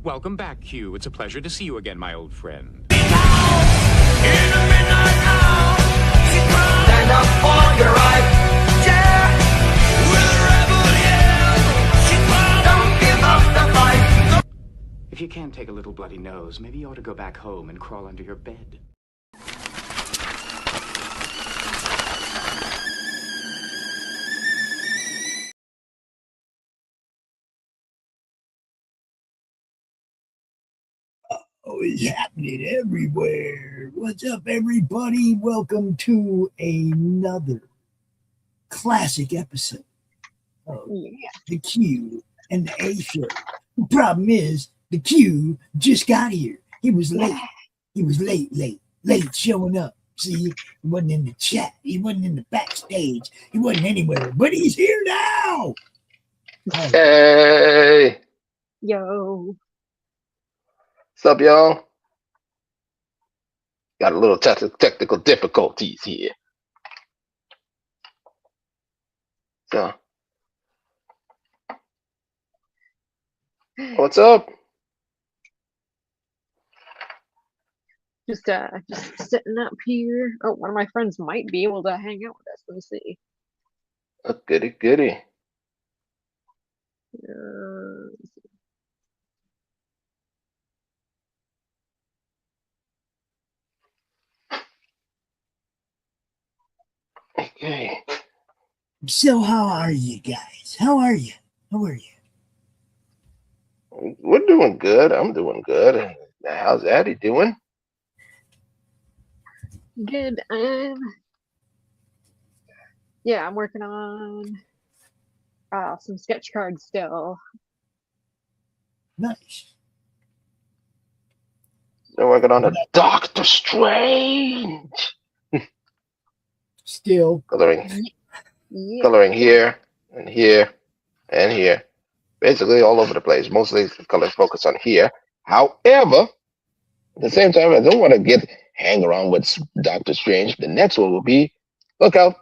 Welcome back, Q. It's a pleasure to see you again, my old friend. Stand up for your right, yeah. We're a rebel, yeah. Don't give up the fight. If you can't take a little bloody nose, maybe you ought to go back home and crawl under your bed. Oh, it's happening everywhere. What's up, everybody? Welcome to another classic episode of the Q and the A show. The problem is, the Q just got here. He was late. He was late showing up. See, he wasn't in the chat. He wasn't in the backstage. He wasn't anywhere, but he's here now. Hey. Yo. What's up, y'all? Got a little technical difficulties here. So, what's up? Just sitting up here. Oh, one of my friends might be able to hang out with us. Let's see. Oh, goody. Okay. So how are you guys? How are you? We're doing good. I'm doing good. How's Addie doing? Good. Yeah, I'm working on some sketch cards still. Nice. They're working on a Doctor Strange. Still Coloring here and here and here. Basically all over the place. Mostly the colors focus on here. However, at the same time, I don't want to hang around with Doctor Strange. The next one will be, look out,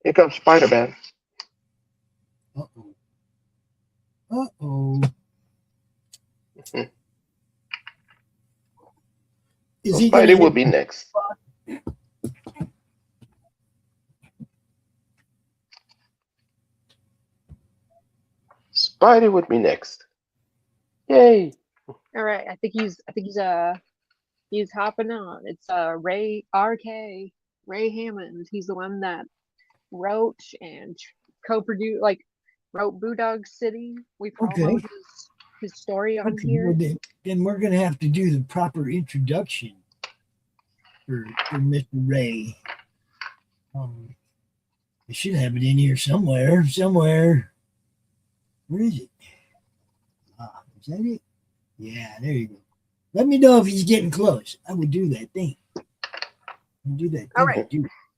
here comes Spider-Man. Spidey will be next. Spidey would be next. Yay! All right, I think he's hopping on. It's Ray Hammond. He's the one that wrote and co-produced, wrote Boondog City. We promote his story on here. Well, then we're gonna have to do the proper introduction for Mr. Ray. I should have it in here somewhere. Where is it? Is that it? Yeah, there you go. Let me know if he's getting close. I would do that thing. All right.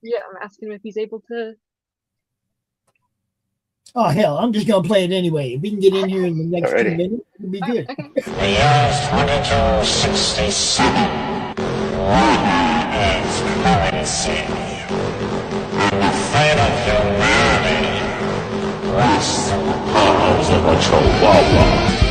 Yeah, I'm asking him if he's able to. Oh, hell, I'm just going to play it anyway. If we can get in here in the next 2 minutes, it'll be good. Okay. The year 2267. Water is currency. And the fate of humanity rests in the paws of a chihuahua.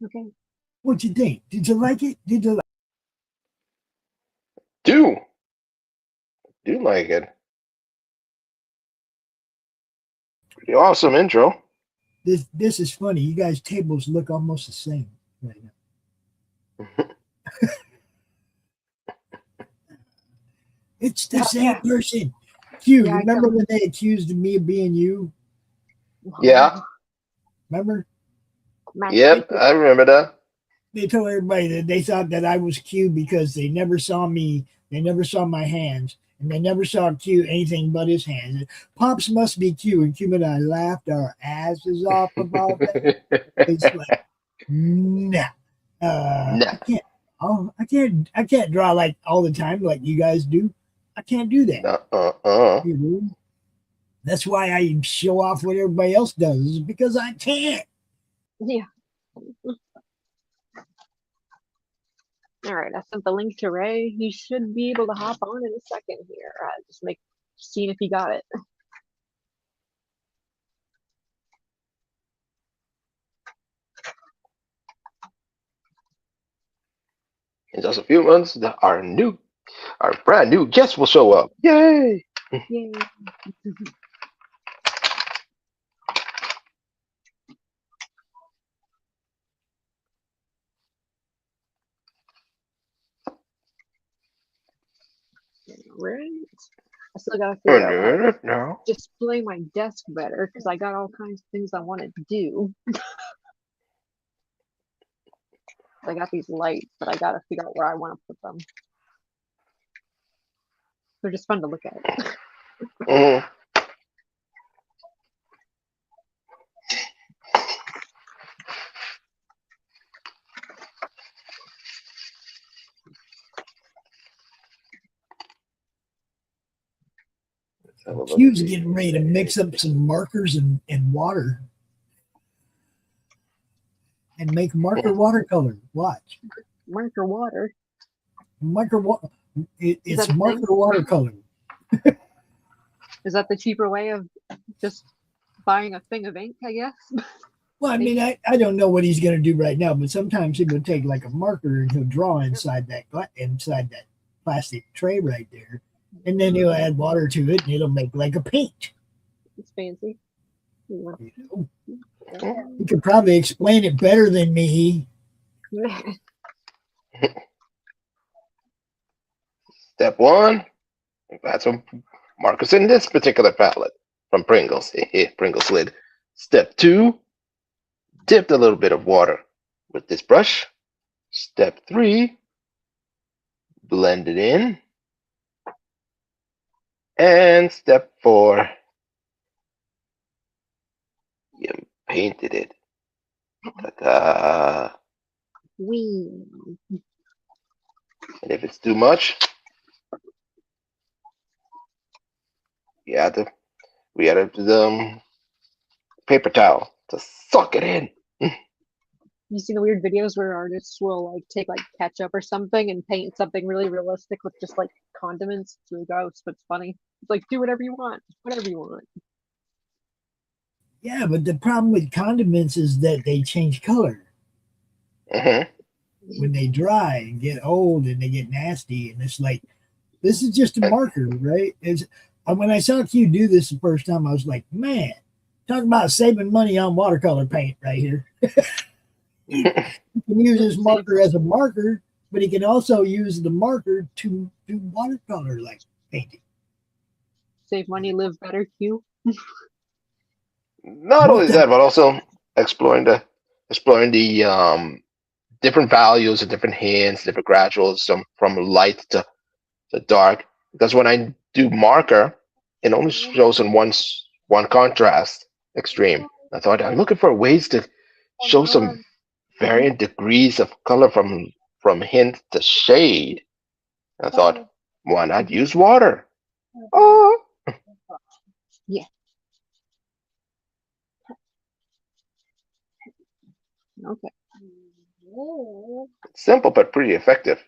Okay. What you think? Did you like it? Did you like Do like it. Pretty awesome intro. this? This is funny. You guys' tables look almost the same right now. It's the same person. Q, Yeah, remember when they accused me of being you? Yeah. Remember? Yep, I remember that. They told everybody that they thought that I was Q because they never saw me, they never saw my hands, and they never saw Q anything but his hands. Pops must be Q, and Q and I laughed our asses off about that. It's like, nah, Nah. I can't draw like all the time like you guys do. I can't do that. You know? That's why I show off what everybody else does, is because I can't. Yeah. All right, I sent the link to Ray. He should be able to hop on in a second here. Just seeing if he got it. In just a few months, our brand new guest will show up. Yay! Yay. Right. I still gotta figure out how to display my desk better because I got all kinds of things I want to do. I got these lights, but I gotta figure out where I want to put them. They're just fun to look at. Q's getting ready to mix up some markers and water and make marker watercolor. Watch. Marker water. It's marker watercolor. Is that the cheaper way of just buying a thing of ink, I guess? Well, I mean, I don't know what he's going to do right now, but sometimes he will take like a marker and he'll draw inside that plastic tray right there. And then he'll add water to it and it'll make like a paint. It's fancy. You could probably explain it better than me. Step one, add some markers in this particular palette from Pringles. Pringles lid. Step two, dip a little bit of water with this brush. Step three, blend it in. And step four, you painted it. Ta-da. And if it's too much, we add the paper towel to suck it in. You see the weird videos where artists will like take like ketchup or something and paint something really realistic with just like condiments? It's really gross, but it's funny. It's like, do whatever you want. Whatever you want. Yeah, but the problem with condiments is that they change color. When they dry and get old and they get nasty, and it's like, this is just a marker, right? When I saw Q do this the first time, I was like, man, talk about saving money on watercolor paint right here. He can use his marker as a marker, but he can also use the marker to do watercolor like painting. Save money, live better, Q. Not only that, but also exploring the different values of different hands, different graduals, from light to dark. Because when I do marker, it only shows in one contrast extreme. I thought I'm looking for ways to show some varying degrees of color from hint to shade. I thought, why not use water? Oh, yeah. Okay. Simple but pretty effective.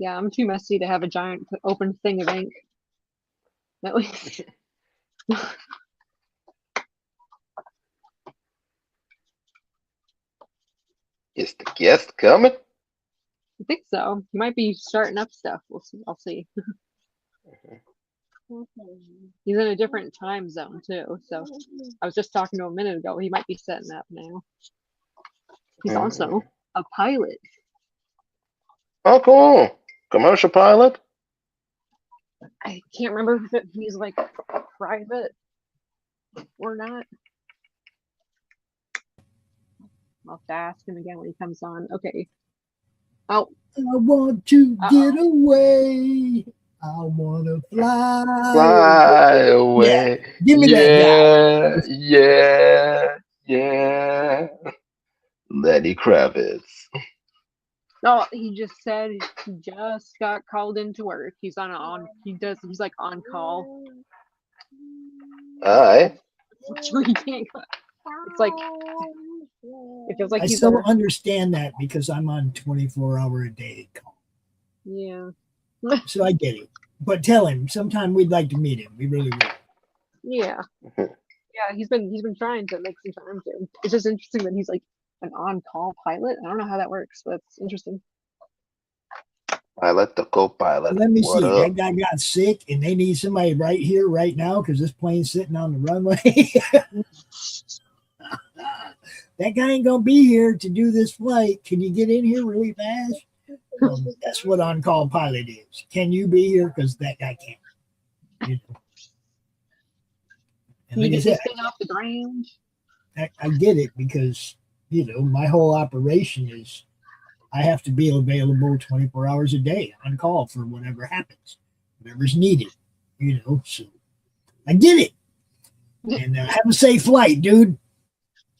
Yeah, I'm too messy to have a giant open thing of ink. At least. Is the guest coming? I think so. He might be starting up stuff. We'll see. I'll see. He's in a different time zone too. So I was just talking to him a minute ago. He might be setting up now. He's also a pilot. Oh, cool. Commercial pilot? I can't remember if he's like private or not. I'll have to ask him again when he comes on. Okay. Oh. I want to get away. I want to Fly away. Yeah. Give me that guy. Yeah. Lenny Kravitz. No, he just said he just got called into work. He's he's like on call. Alright. He can't. It's like it feels like I still understand that because I'm on 24-hour a day call. Yeah. So I get it. But tell him sometime we'd like to meet him. We really would. Yeah. Yeah, he's been trying to make some time to. It's just interesting that he's like an on-call pilot. I don't know how that works, but it's interesting. Pilot the co-pilot. Let me What see. up? That guy got sick and they need somebody right here, right now, because this plane's sitting on the runway. That guy ain't gonna be here to do this flight. Can you get in here really fast? That's what on-call pilot is. Can you be here? Because that guy can't. You know? And Can you like I get said, this thing off the ground? I get it because my whole operation is I have to be available 24 hours a day on call for whatever happens, whatever's needed. So I get it. And have a safe flight, dude.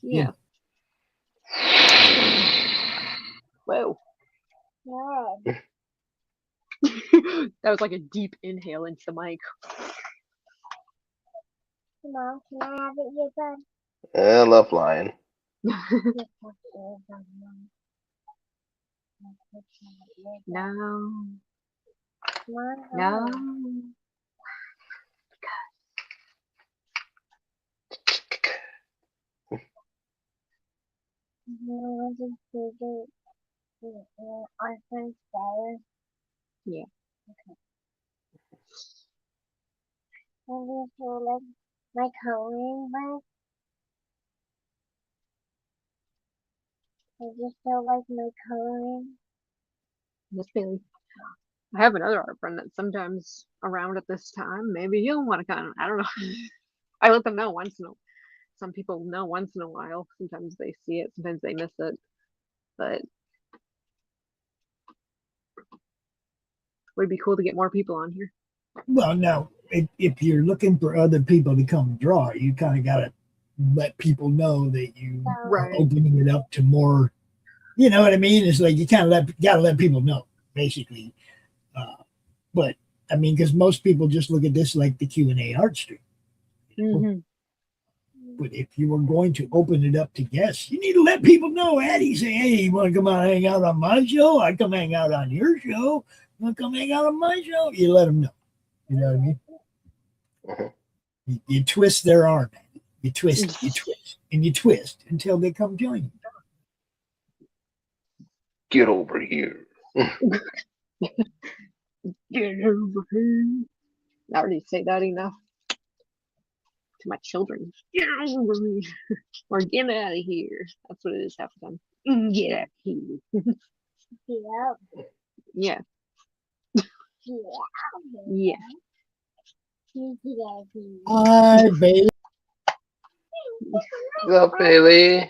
Yeah. Whoa. That was like a deep inhale into the mic. Mom, can I have it, your son? I love flying. No. No. Our friend's daughter. Yeah. Okay. And we feel like my coloring book. I just feel like my coloring. Miss Bailey. I have another art friend that's sometimes around at this time. Maybe you'll want to I don't know. I let them know once in a some people know once in a while. Sometimes they see it, sometimes they miss it. But it would be cool to get more people on here. Well, now, if you're looking for other people to come draw, you kind of got to let people know that you are opening it up to more. You know what I mean? It's like you kind of got to let people know, basically. But I mean, because most people just look at this like the Q&A Artstream. But if you were going to open it up to guests, you need to let people know. Addie say, "Hey, you want to come out and hang out on my show? I come hang out on your show. You want to come hang out on my show?" You let them know. You know what I mean? You twist their arm. You twist, and you twist until they come join you. Get over here. Get over here. I already say that enough to my children. Get over here. Or get out of here. That's what it is half the time. Get out of here. Yeah. Yeah. Hi, baby. What's up, Bailey?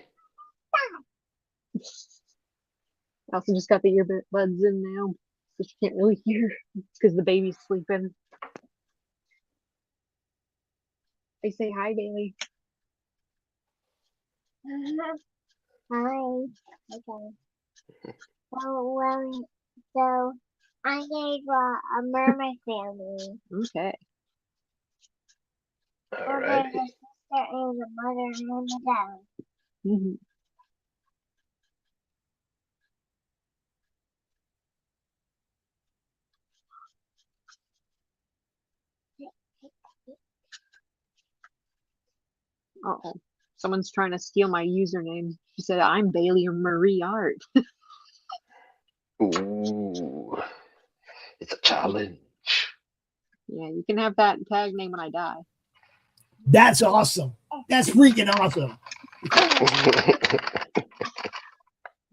I also just got the earbuds in now, so she can't really hear. It's because the baby's sleeping. I say hi, Bailey. Hi. Okay. So I gave a mermaid family. Okay. All right. There's a sister and a mother and a dad. Uh-oh. Someone's trying to steal my username. She said, I'm Bailey Marie Art. Ooh, it's a challenge. Yeah, you can have that tag name when I die. That's awesome. That's freaking awesome.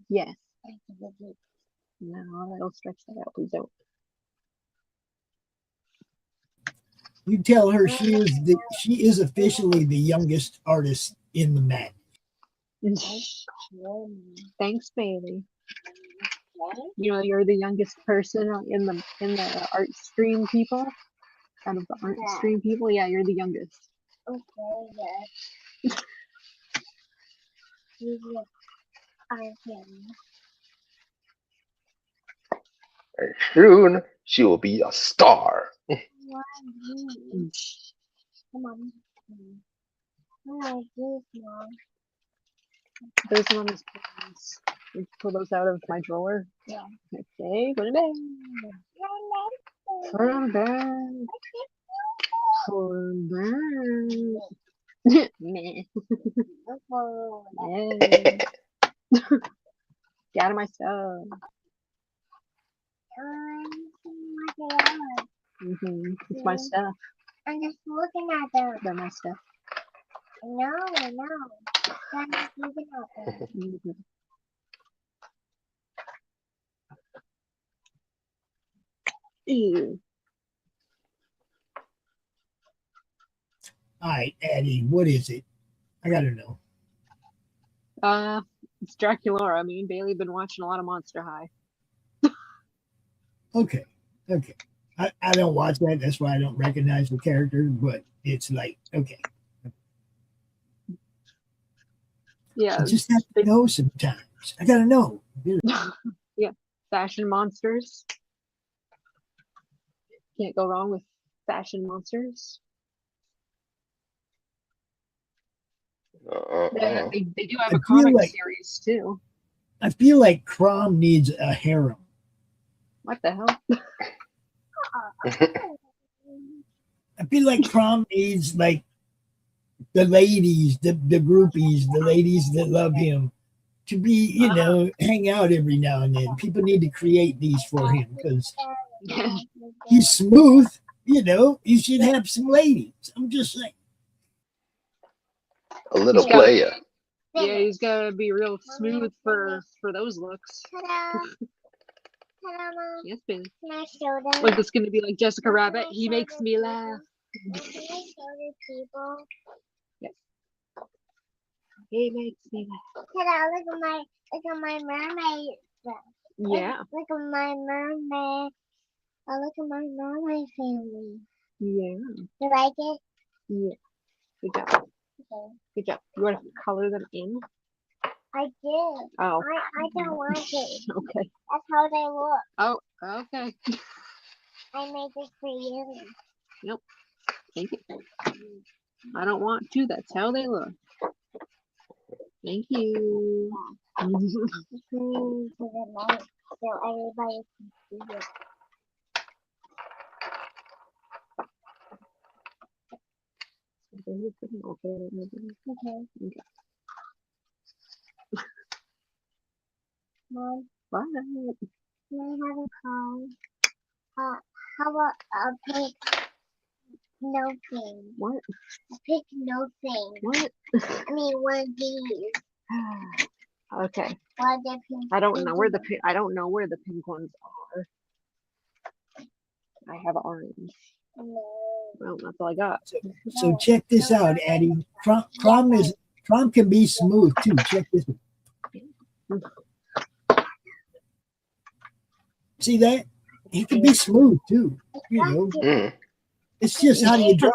Yes. No, that'll stretch that out. Please don't. You tell her she is officially the youngest artist in the mag. Thanks, Bailey. You know, you're the youngest person in the Artstream people. Out of the Artstream people, yeah, you're the youngest. Okay, yes. And soon she will be a star. Come on. I do, Mom. Those ones, please. You pull those out of my drawer. Yeah. Okay, put it in. Put them back. Put them back. Meh. Yeah. Get out of my stuff. It's my stuff. I'm just looking at them. They're my stuff. No. I'm just looking at them. Ew. All right, Addie, what is it? I gotta know. It's Draculaura. Me and Bailey have been watching a lot of Monster High. Okay. I don't watch that. That's why I don't recognize the character, but it's like, okay. Yeah. I just have to know sometimes. I gotta know. Yeah. Fashion monsters. Can't go wrong with fashion monsters. They do have a comic series too. I feel like CRoM needs a harem. What the hell? I feel like CRoM needs like the ladies, the groupies, the ladies that love him to be, hang out every now and then. People need to create these for him because he's smooth, you should have some ladies. I'm just saying. A little player. Yeah, he's gotta be real smooth for those looks. Hello, Mom. Yes, baby. Can I show them? Was this gonna be like Jessica Rabbit? He makes me laugh. Can I show the people? Yes. He makes me laugh. Hello, look at my mermaid. Yeah. Look at my mermaid. Oh, look at my mermaid family. Yeah. You like it? Yeah. Good job. Okay. Good job. You want to color them in? I did. Oh. I don't want it. Okay. That's how they look. Oh, okay. I made this for you. Nope. Thank you. I don't want to. That's how they look. Thank you. To the light so everybody can see it. Okay. Mom, What? can I have a car? How about a pink no thing? What? A pink no thing. What? I mean, one of these. Okay. One of the pink. I don't know where the pink ones are. I have orange. No. Well, that's all I got. So check this out, Addie. CRoM can be smooth too. Check this out. See that? He can be smooth too. It's just how you draw it.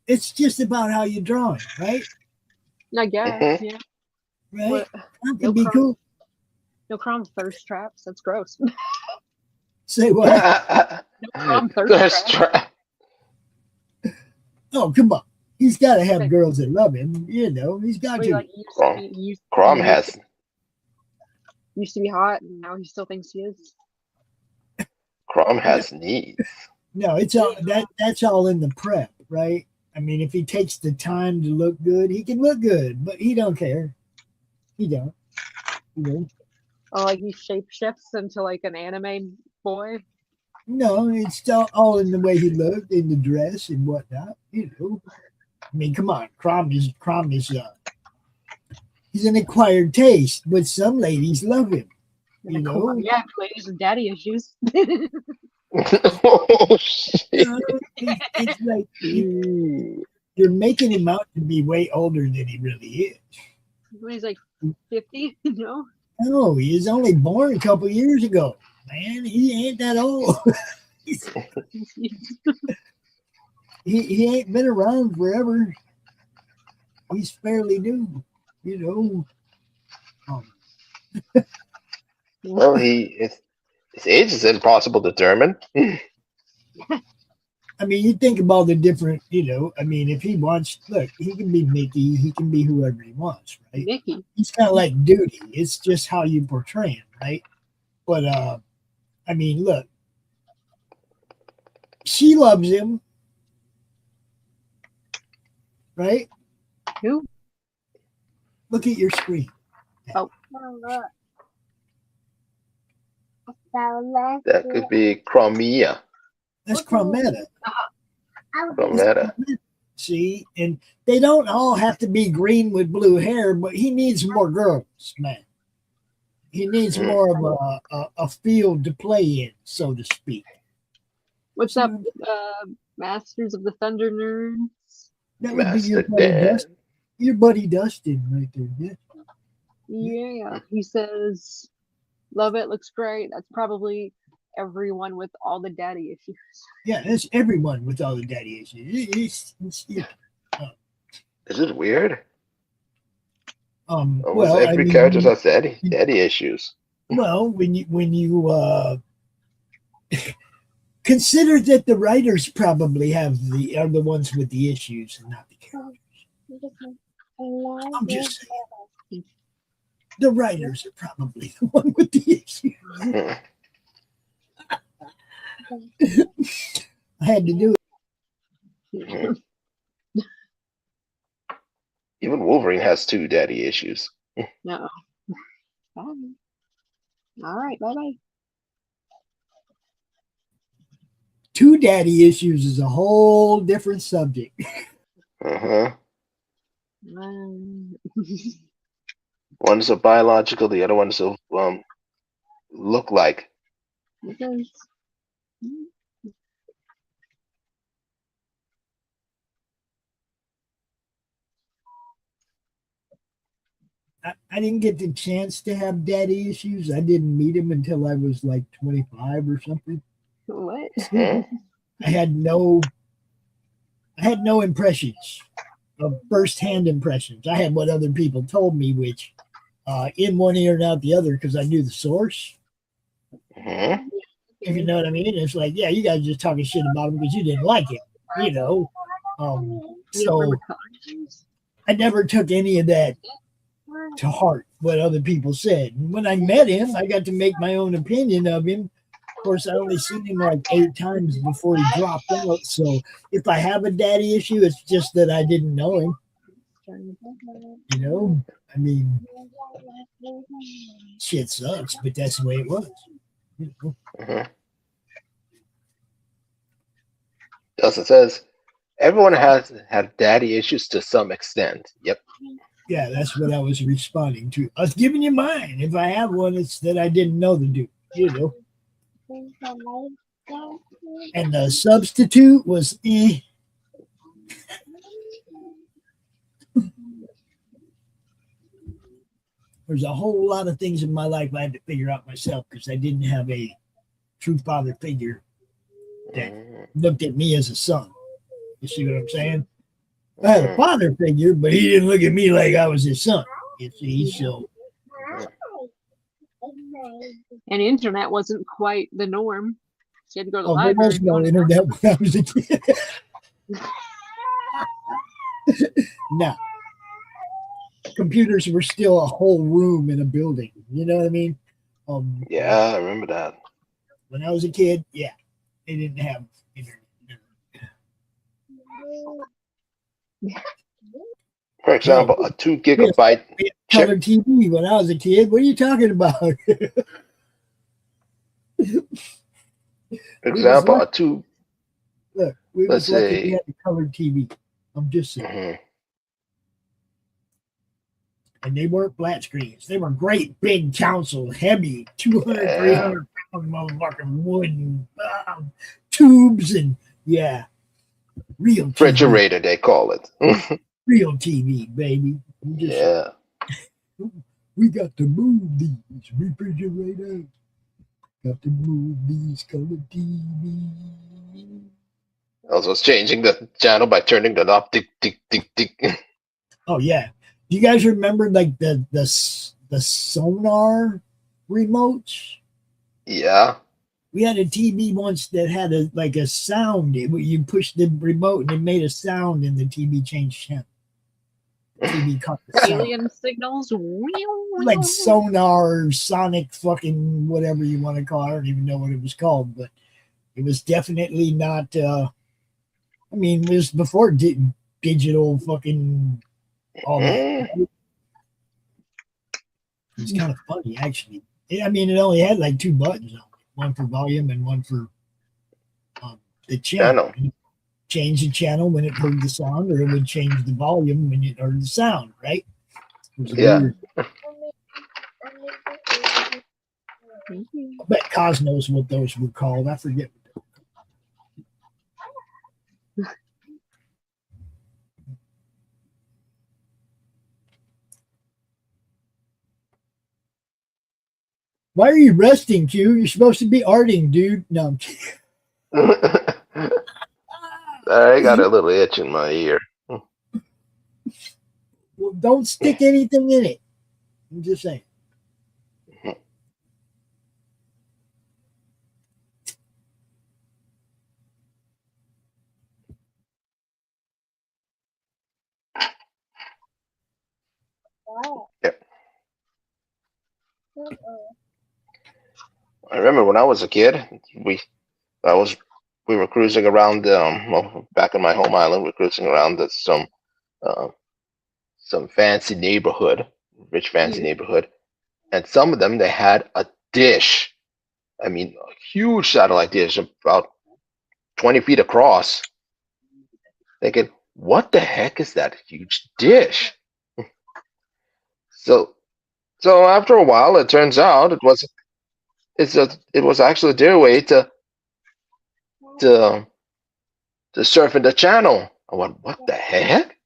It's just about how you draw it, right? I guess, yeah. Right? CRoM can be cool. No CRoM thirst traps. That's gross. Say what? No CRoM thirst traps. Oh, come on. He's got to have girls that love him. He's got to. Like, CRoM has. Used to be hot, and now he still thinks he is. CRoM has needs. No, it's all that's all in the prep, right? I mean, if he takes the time to look good, he can look good, but he don't care. He don't. You know? Oh, like he shapeshifts into like an anime boy. No, it's all in the way he looked, in the dress and whatnot. You know, I mean, come on, CRoM is he's an acquired taste, but some ladies love him. You know, Yeah, ladies with daddy issues. Oh, shit. it's like you're making him out to be way older than he really is. He's like 50, you know? No, he was only born a couple years ago. Man, he ain't that old. he ain't been around forever. He's fairly new, you know. Well, his age is impossible to determine. I mean, you think about the different, you know, I mean, if he wants, look, he can be Mickey, he can be whoever he wants, right? Mickey. He's kind of like Duty. It's just how you portray him, right? But, I mean, look, she loves him, right? Who? Look at your screen. Oh. Look. That could be Chromia. That's Chrometa. Chrometa. See, and they don't all have to be green with blue hair, but he needs more girls, man. He needs more of a field to play in, so to speak. What's up, Masters of the Thunder Nerds? That would be your Master buddy Dan. Dustin. Your buddy Dustin right there. Yeah. Yeah, he says, love it, looks great. That's probably everyone with all the daddy issues. Yeah, that's everyone with all the daddy issues. Is it weird? Well, Almost every character has daddy issues. Well, when you consider that the writers probably are the ones with the issues and not the characters. I'm just saying. The writers are probably the one with the issues. I had to do it. Even Wolverine has 2 daddy issues. No. All right, bye-bye. 2 daddy issues is a whole different subject. One's a biological, the other one's a look like. I didn't get the chance to have daddy issues. I didn't meet him until I was like 25 or something. What? I had no impressions of first-hand impressions. I had what other people told me, which in one ear and out the other, because I knew the source. If you know what I mean. It's like, yeah, you guys are just talking shit about him because you didn't like it, you know. So I never took any of that to heart, what other people said. And when I met him, I got to make my own opinion of him. Of course, I only seen him like 8 times before he dropped out. So if I have a daddy issue, it's just that I didn't know him. You know, I mean, shit sucks, but that's the way it was. You know? Dustin says, everyone has had daddy issues to some extent. Yep. Yeah, that's what I was responding to. I was giving you mine. If I have one, it's that I didn't know the dude, you know. And the substitute was There's a whole lot of things in my life I had to figure out myself because I didn't have a true father figure that looked at me as a son. You see what I'm saying? I had a father figure, but he didn't look at me like I was his son. You see, so. And internet wasn't quite the norm. So you had to go to the There library. was no internet when I was a kid. No. Computers were still a whole room in a building. You know what I mean? Yeah, I remember that. When I was a kid, yeah, they didn't have internet. For example, a 2 gigabyte chip. Color TV when I was a kid. What are you talking about? Example, a 2. Look, we Let's was lucky say- we had the colored TV. I'm just saying. And they weren't flat screens. They were great big console, heavy, 200, 300 pound motherfucking wooden tubes and real TV. Refrigerator, they call it. Real TV, baby. We got to move these refrigerators. Got to move these color TV. Also, changing the channel by turning the knob. Tick, tick, tick, tick. Oh yeah. Do you guys remember like the sonar remotes? Yeah. We had a TV once that had a sound. You pushed the remote and it made a sound, and the TV changed channel. TV caught the sound. Alien signals. Like sonar, sonic, fucking whatever you want to call it. I don't even know what it was called, but it was definitely not. I mean, it was before digital fucking all that. It's kind of funny, actually. I mean, it only had like 2 buttons on it, one for volume and one for the channel. Change the channel when it heard the sound, or it would change the volume when it heard the sound, right? Weird. I bet Cos knows what those were called. I forget. Why are you resting, Q? You're supposed to be arting, dude. No, I'm kidding. I got a little itch in my ear. Well, don't stick anything in it. I'm just saying. Yep. I remember when I was a kid, we were cruising around. Back in my home island, we were cruising around some fancy neighborhood, rich fancy neighborhood, and some of them they had a dish. I mean, a huge satellite dish, about 20 feet across. Thinking, what the heck is that huge dish? So after a while, it turns out it was actually their way to surf in the channel. I went, what the heck?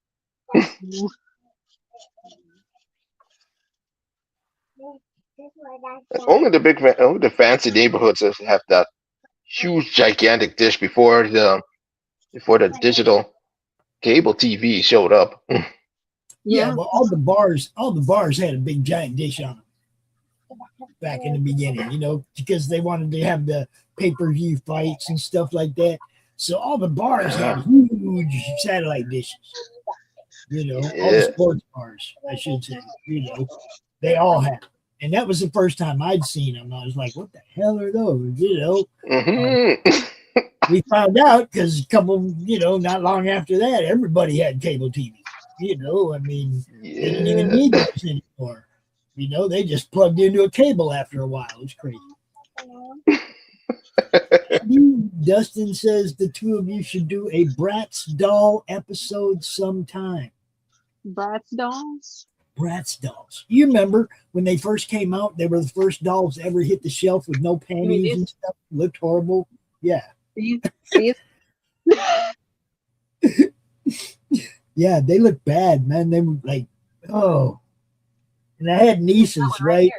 Only the fancy neighborhoods have that huge, gigantic dish before the digital cable TV showed up. Yeah, well, all the bars had a big giant dish on them back in the beginning, because they wanted to have the pay-per-view fights and stuff like that. So all the bars had huge satellite dishes. All the sports bars, I should say. They all had them. And that was the first time I'd seen them. I was like, what the hell are those? We found out because a couple, not long after that, everybody had cable TV. I mean, they didn't even need those anymore. They just plugged into a cable after a while. It was crazy. Dustin says the two of you should do a Bratz doll episode sometime. Bratz dolls? Bratz dolls. You remember when they first came out, they were the first dolls to ever hit the shelf with no panties and stuff. Looked horrible. Yeah. Yeah, they look bad, man. They were like, oh. And I had nieces, right?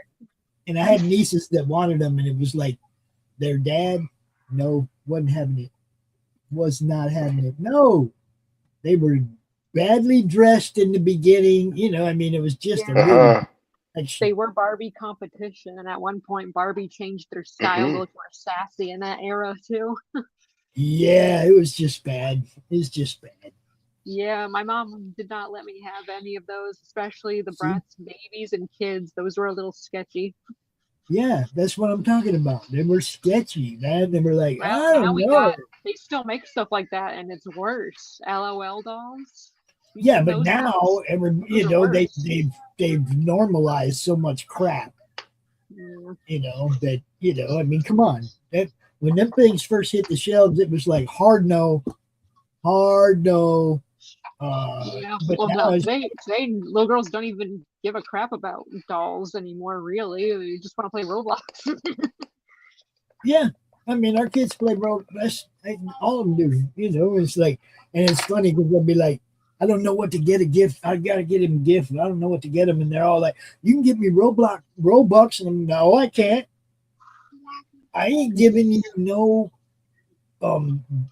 And I had nieces that wanted them, and it was like their dad, no, wasn't having it. Was not having it. No. They were badly dressed in the beginning. I mean, it was just a really they were Barbie competition, and at one point Barbie changed their style to look more sassy in that era too. Yeah, it was just bad. It's just bad. Yeah, my mom did not let me have any of those, especially the Bratz babies and kids. Those were a little sketchy. Yeah, that's what I'm talking about. They were sketchy, man. They were like, I don't know. They still make stuff like that, and it's worse. LOL dolls. Yeah, but Those now ones, you those are know worse. they've normalized so much crap. Yeah. You know that I mean, come on. That when them things first hit the shelves, it was like hard no. Yeah. But Well, now no, it's today little girls don't even give a crap about dolls anymore. Really, they just want to play Roblox. yeah. I mean, our kids play all of them do. You know, it's like, and it's funny because they'll be like, I don't know what to get a gift. I gotta get him a gift. I don't know what to get him, and they're all like, "You can give me Robux," and I'm, no, I can't. I ain't giving you no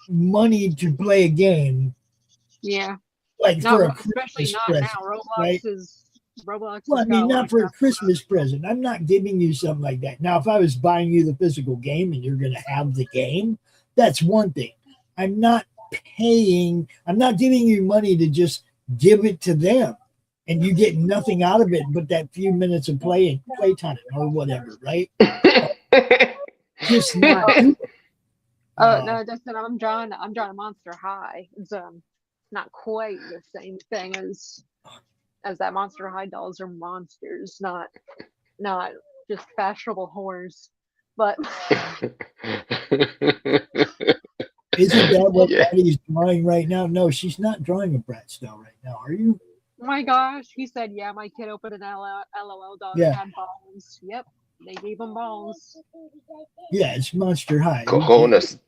money to play a game Yeah. like Not for a especially Christmas not present, now. right? Roblox Well, has I got mean, a lot not of for a crap. Christmas present. I'm not giving you something like that. Now, if I was buying you the physical game and you're going to have the game, that's one thing. I'm not paying. I'm not giving you money to just give it to them, and you get nothing out of it but that few minutes of playtime or whatever, right? Just not. No, Dustin, I'm drawing a Monster High. It's not quite the same thing as that Monster High dolls are monsters, not just fashionable whores. But Isn't that what Yeah. Addie's drawing right now? No, she's not drawing a Bratz doll right now. Are you? oh my gosh, he said, yeah, my kid opened an LOL doll Yeah. that had balls. Yep, they gave him balls. Yeah, it's Monster High. Cojones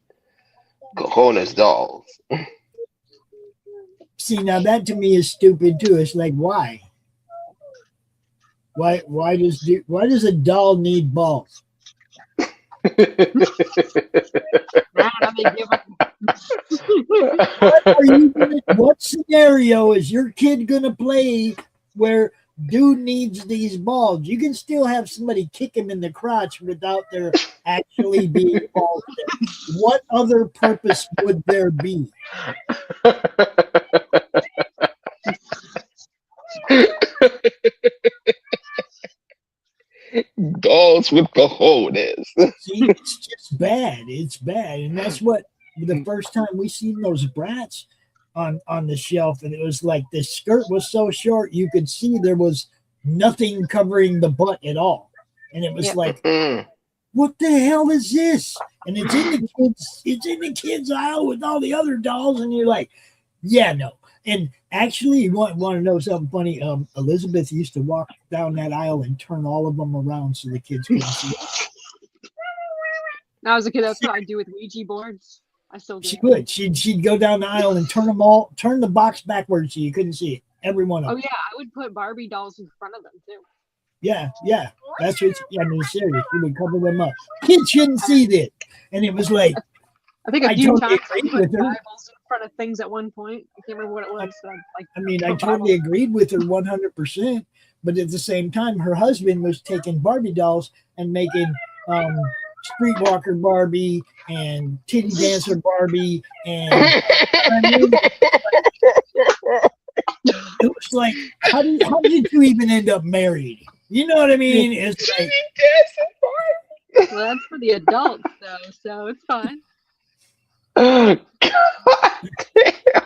dolls. See, now that to me is stupid too. It's like, why? Why does a doll need balls? I don't know, they give him. What scenario is your kid gonna play where dude needs these balls? You can still have somebody kick him in the crotch without there actually being balls there. What other purpose would there be? Dolls with cojones. See, it's just bad. It's bad, and that's what the first time we seen those brats on the shelf, and it was like the skirt was so short you could see there was nothing covering the butt at all, and it was like, what the hell is this? And it's in the kids aisle with all the other dolls, and you're like, yeah, no. And actually, you want to know something funny? Elizabeth used to walk down that aisle and turn all of them around so the kids couldn't see it. When I was a kid, that's what I do with Ouija boards. I still do. She would. She'd go down the aisle and turn the box backwards so you couldn't see it. Every one of them. Oh yeah, I would put Barbie dolls in front of them too. Yeah. That's what. I mean, serious. She would cover them up. Kids shouldn't see this, and it was like. I think a few times I agreed put with her. Bibles in front of things at one point. I can't remember what it was. So I totally agreed with her 100%. But at the same time, her husband was taking Barbie dolls and making Streetwalker Barbie and Titty Dancer Barbie, and I mean, it was like, how did you even end up married? You know what I mean? It's like, well, that's for the adults though, so it's fine. God damn.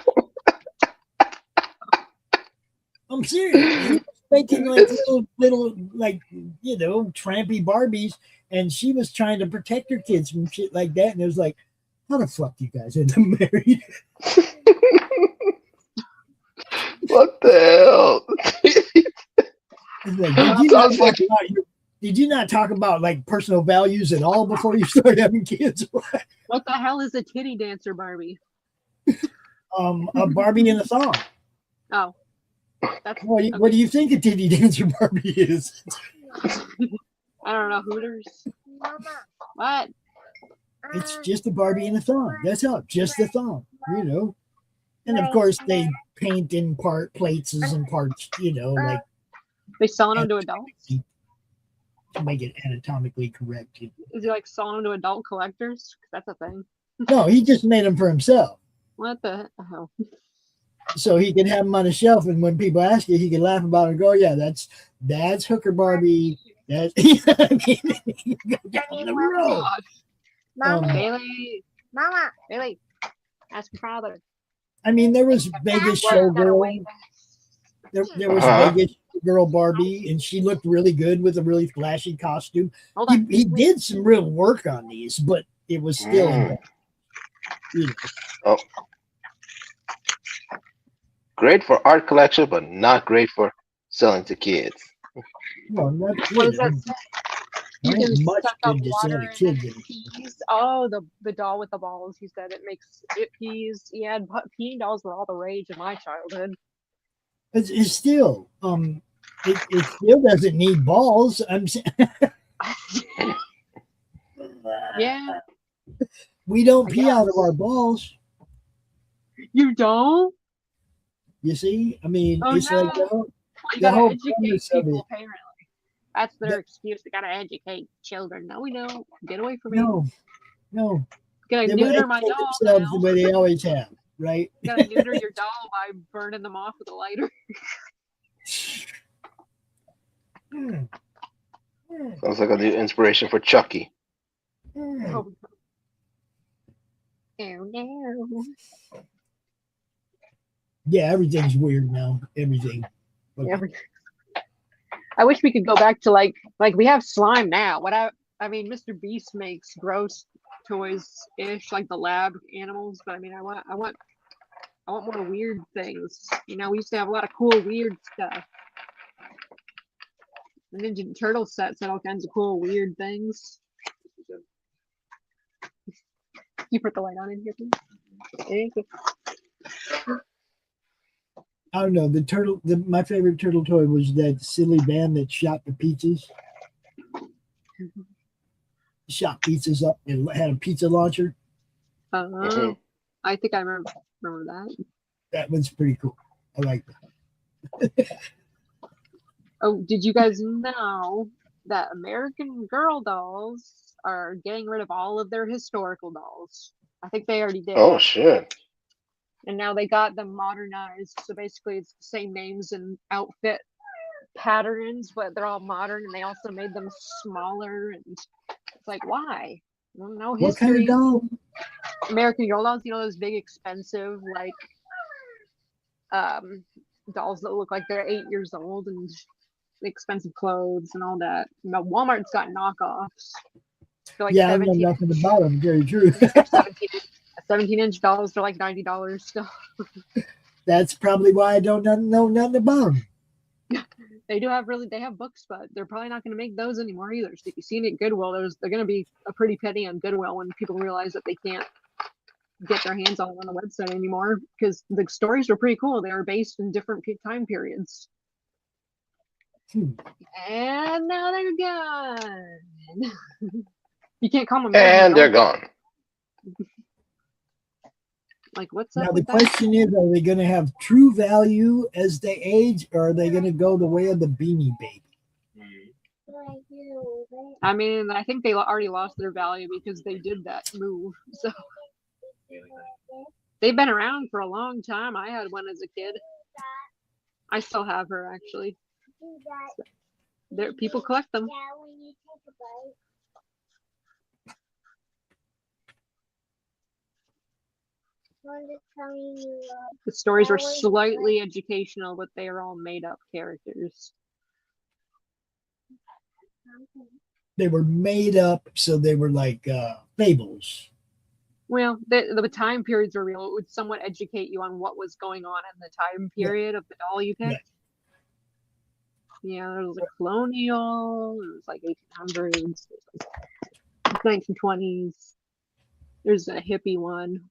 I'm serious. He was making like little like, trampy Barbies, and she was trying to protect her kids from shit like that. And it was like, how the fuck do you guys end up married? What the hell? Like, did you not talk about like personal values at all before you started having kids? What the hell is a titty dancer Barbie? A Barbie in a thong. Oh. That's, what do you think a titty dancer Barbie is? I don't know, Hooters. What? It's just a Barbie in a thong. That's all. Just a thong, And of course they paint in plates and parts, like they selling them to adults to make it anatomically correct. Is he like selling them to adult collectors? That's a thing. No, he just made them for himself. What the hell? So he can have them on a shelf, and when people ask you, he can laugh about it and go, "Yeah, that's Hooker Barbie." That's go down the road. Bailey, Bailey, ask your father. I mean, there was Vegas Showgirl. There was Vegas Girl Barbie, and she looked really good with a really flashy costume. He did some real work on these, but it was still great for art collection, but not great for selling to kids. No, not what is that? You can much suck up good to sell water to and kids. it pees. Oh, the doll with the balls. He said it pees. Yeah, peeing dolls were all the rage in my childhood. It's still it still doesn't need balls. I'm saying. Yeah. We don't pee out of our balls. You don't? You see? I mean, it's like you the gotta whole educate premise of people, it. apparently. That's their excuse. They gotta educate children. No, we don't. Get away from me. No. Gotta They neuter will my educate doll themselves now. the way they always have, right? Gotta neuter your doll by burning them off with a lighter. Sounds like a new inspiration for Chucky. Oh no. Yeah, everything's weird now. Everything. Okay. I wish we could go back to like we have slime now. I mean, Mr. Beast makes gross toys ish, like the lab animals, but I mean, I want more weird things. You know, we used to have a lot of cool weird stuff. The Ninja Turtle sets had all kinds of cool weird things. You put the light on in here, please. Thank you. I don't know. My favorite turtle toy was that silly band that shot the pizzas. Shot pizzas up and had a pizza launcher. I think I remember that. That one's pretty cool. I like that. Oh, did you guys know that American Girl dolls are getting rid of all of their historical dolls? I think they already did. Oh, shit. And now they got them modernized. So basically it's the same names and outfit patterns, but they're all modern, and they also made them smaller. And it's like, why? No history. What kind of doll? American Girl dolls, you know, those big expensive like dolls that look like they're 8 years old and expensive clothes and all that. Now Walmart's got knockoffs. Like I know nothing about them. Very true. 17-inch dolls are like $90 still. That's probably why I don't know nothing about them. They have books, but they're probably not going to make those anymore either. So if you see it at Goodwill, they're going to be a pretty penny on Goodwill when people realize that they can't get their hands on the website anymore, because the stories were pretty cool. They were based in different time periods. And now they're gone. You can't call them. And they're gone. Like, what's now up? The with question is, are they going to have true value as they age, or are they going to go the way of the Beanie Baby? I mean, I think they already lost their value because they did that move. So they've been around for a long time. I had one as a kid. I still have her, actually. People collect them. The stories were slightly educational, but they are all made up characters. They were made up, so they were like fables. Well, the time periods were real. It would somewhat educate you on what was going on in the time period of the doll you picked. Yeah, there was like colonial, it was like 1800s, 1920s. There's a hippie one.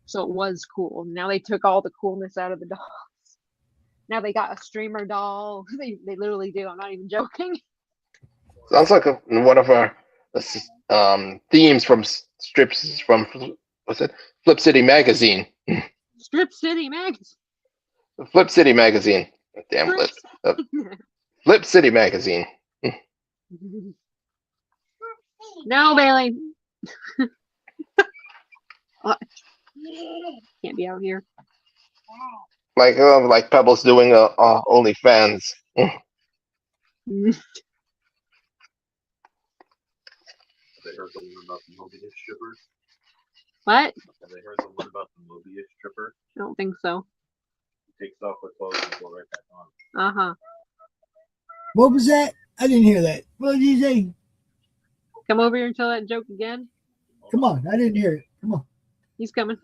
So it was cool. Now they took all the coolness out of the dolls. Now they got a streamer doll. They literally do. I'm not even joking. Sounds like one of our themes from strips from, what's it? Flip City Magazine. Strip City Magazine. Flip City Magazine. Damn Flip. Flip City Magazine. No, Bailey. Can't be out here. Like Pebbles doing OnlyFans. heard the one about the Mobius stripper? What? Have they heard the one about the Mobius stripper? I don't think so. Takes off her clothes and go right back on. Uh-huh. What was that? I didn't hear that. What did you say? Come over here and tell that joke again. Come on, I didn't hear it. Come on. He's coming.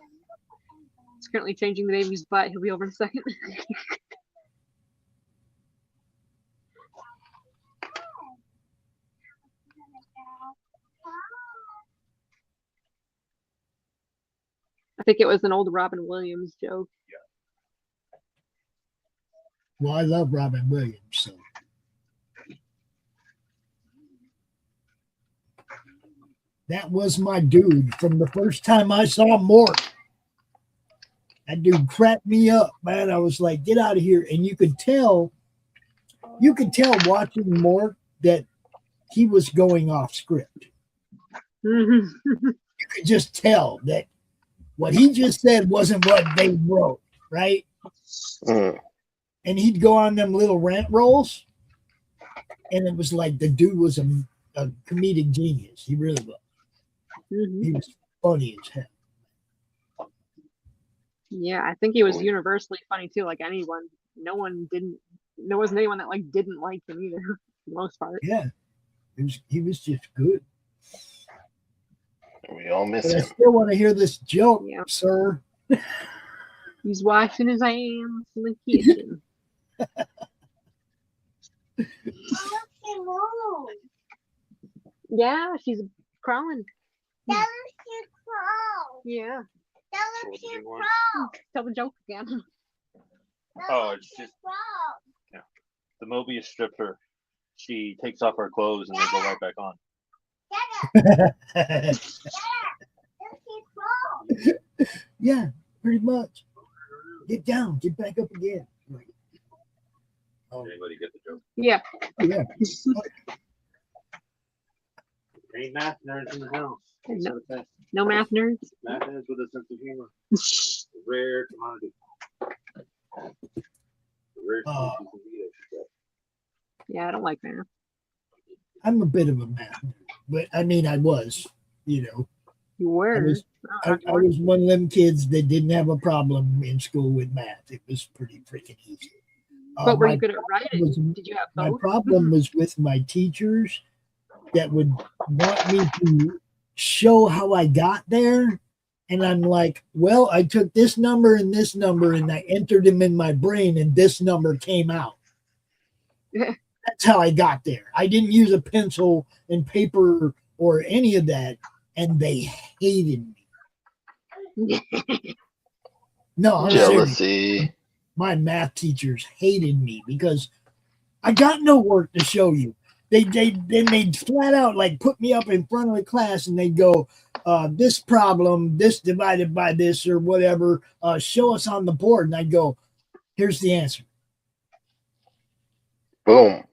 He's currently changing the baby's butt. He'll be over in a second. I think it was an old Robin Williams joke. Well, I love Robin Williams, so. That was my dude from the first time I saw Mort. That dude cracked me up, man. I was like, get out of here. And you could tell watching Mort that he was going off script. You could just tell that what he just said wasn't what they wrote, right? And he'd go on them little rant rolls, and it was like the dude was a comedic genius. He really was. He was funny as hell. Yeah, I think he was universally funny too. Like anyone, there wasn't anyone that like didn't like him either, for the most part. Yeah, he was just good. We all miss But I him. still want to hear this joke, sir. He's washing his hands in the kitchen. Yeah, she's crawling. Tell us crawl. Yeah. Tell us crawl. Tell the joke again. Oh, it's just the Mobius stripper. She takes off her clothes and they go right back on. Yeah, pretty much. Get down, get back up again. Anybody get the joke? Yeah. Yeah. Ain't math nerds in the house. No math nerds. Math nerds with a sense of humor. Rare commodity. Rare commodity. Yeah, I don't like math. I'm a bit of a math nerd, but I mean, I was, you know. You were. I was one of them kids that didn't have a problem in school with math. It was pretty freaking easy. But were you good at writing? Did you have both? My problem was with my teachers that would want me to show how I got there. And I'm like, well, I took this number and I entered them in my brain and this number came out. That's how I got there. I didn't use a pencil and paper or any of that. And they hated me. No, I'm jealousy. Serious. My math teachers hated me because I got no work to show you. They'd flat out like put me up in front of the class and they'd go, this problem, this divided by this or whatever, show us on the board. And I'd go, here's the answer. Boom.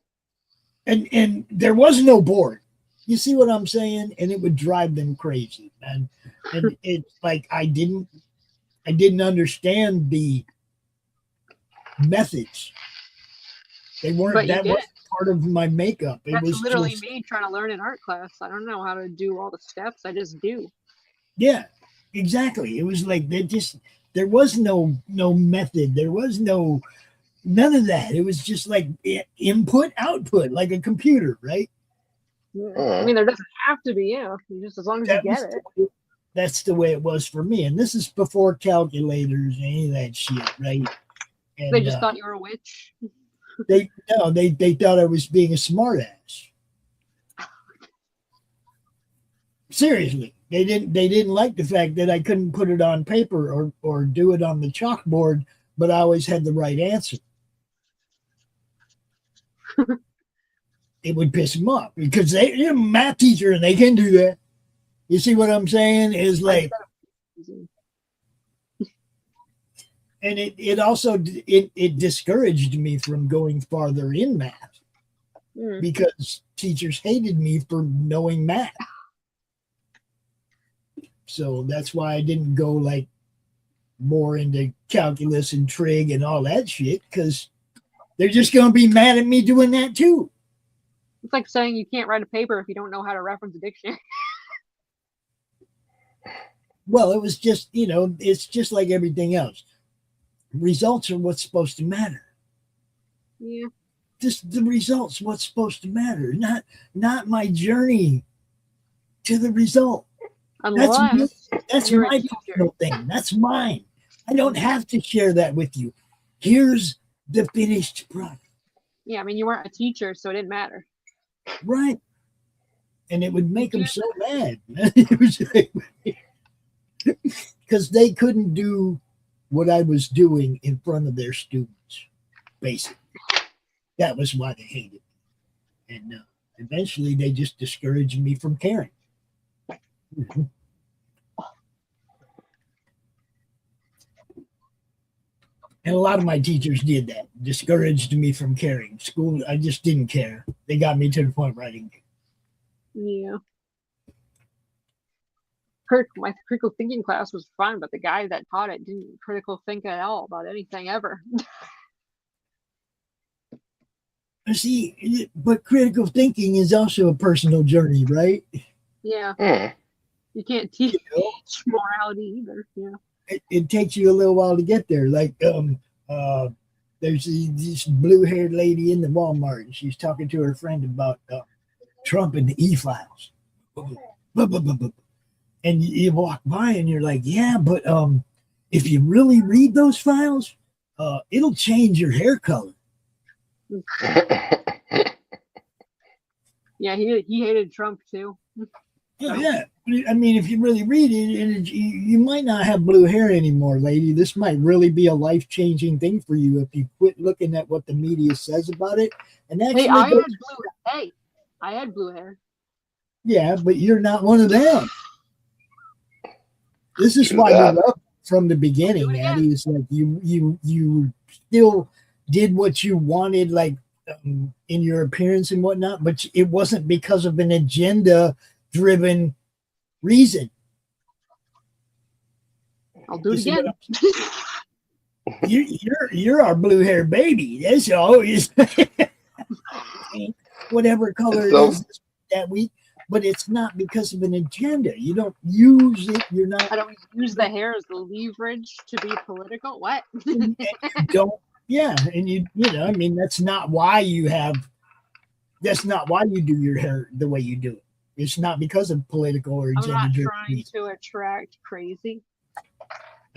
And there was no board. You see what I'm saying? And it would drive them crazy, man. And it's like I didn't understand the methods. They weren't. That was part of my makeup. It was literally just, me trying to learn an art class. I don't know how to do all the steps. I just do. Yeah, exactly. It was like there was no method. There was none of that. It was just like input, output, like a computer, right? I mean, there doesn't have to be, just as long as you get it. That's the way it was for me. And this is before calculators and any of that shit, right? And, they just thought you were a witch. They thought I was being a smartass. Seriously, they didn't like the fact that I couldn't put it on paper or do it on the chalkboard, but I always had the right answer. It would piss them off because they're a math teacher and they can do that. You see what I'm saying? Is like, and it also discouraged me from going farther in math because teachers hated me for knowing math. So that's why I didn't go like more into calculus and trig and all that shit because they're just going to be mad at me doing that too. It's like saying you can't write a paper if you don't know how to reference a dictionary. Well, it was just, it's just like everything else. Results are what's supposed to matter. Yeah. Just the results, what's supposed to matter, not my journey to the result. Unless that's my personal thing. That's mine. I don't have to share that with you. Here's the finished product. Yeah, I mean, you weren't a teacher, so it didn't matter. Right. And it would make them so mad. Because they couldn't do what I was doing in front of their students, basically. That was why they hated me. And eventually they just discouraged me from caring. Mm-hmm. And a lot of my teachers did that, discouraged me from caring. School, I just didn't care. They got me to the point where I didn't care. Yeah. My critical thinking class was fun, but the guy that taught it didn't critical think at all about anything ever. See, but critical thinking is also a personal journey, right? Yeah. You can't teach morality either. Yeah. It takes you a little while to get there. Like, there's this blue-haired lady in the Walmart, and she's talking to her friend about Trump and the e-files. And you walk by, and you're like, yeah, but if you really read those files, it'll change your hair color. Yeah, he hated Trump too. Yeah, I mean, if you really read it, you might not have blue hair anymore, lady. This might really be a life-changing thing for you if you quit looking at what the media says about it. And actually, I had blue hair. Yeah, but you're not one of them. This is why we love from the beginning, Addie. It's like you still did what you wanted, like in your appearance and whatnot, but it wasn't because of an agenda-driven reason. I'll do it again. You're our blue hair baby. That's always whatever color it is that week. But it's not because of an agenda. You don't use it. You're not. I don't use the hair as the leverage to be political. What? And you don't. Yeah, and you know, I mean, that's not why you do your hair the way you do it. It's not because of political or agenda. I'm not trying to attract crazy.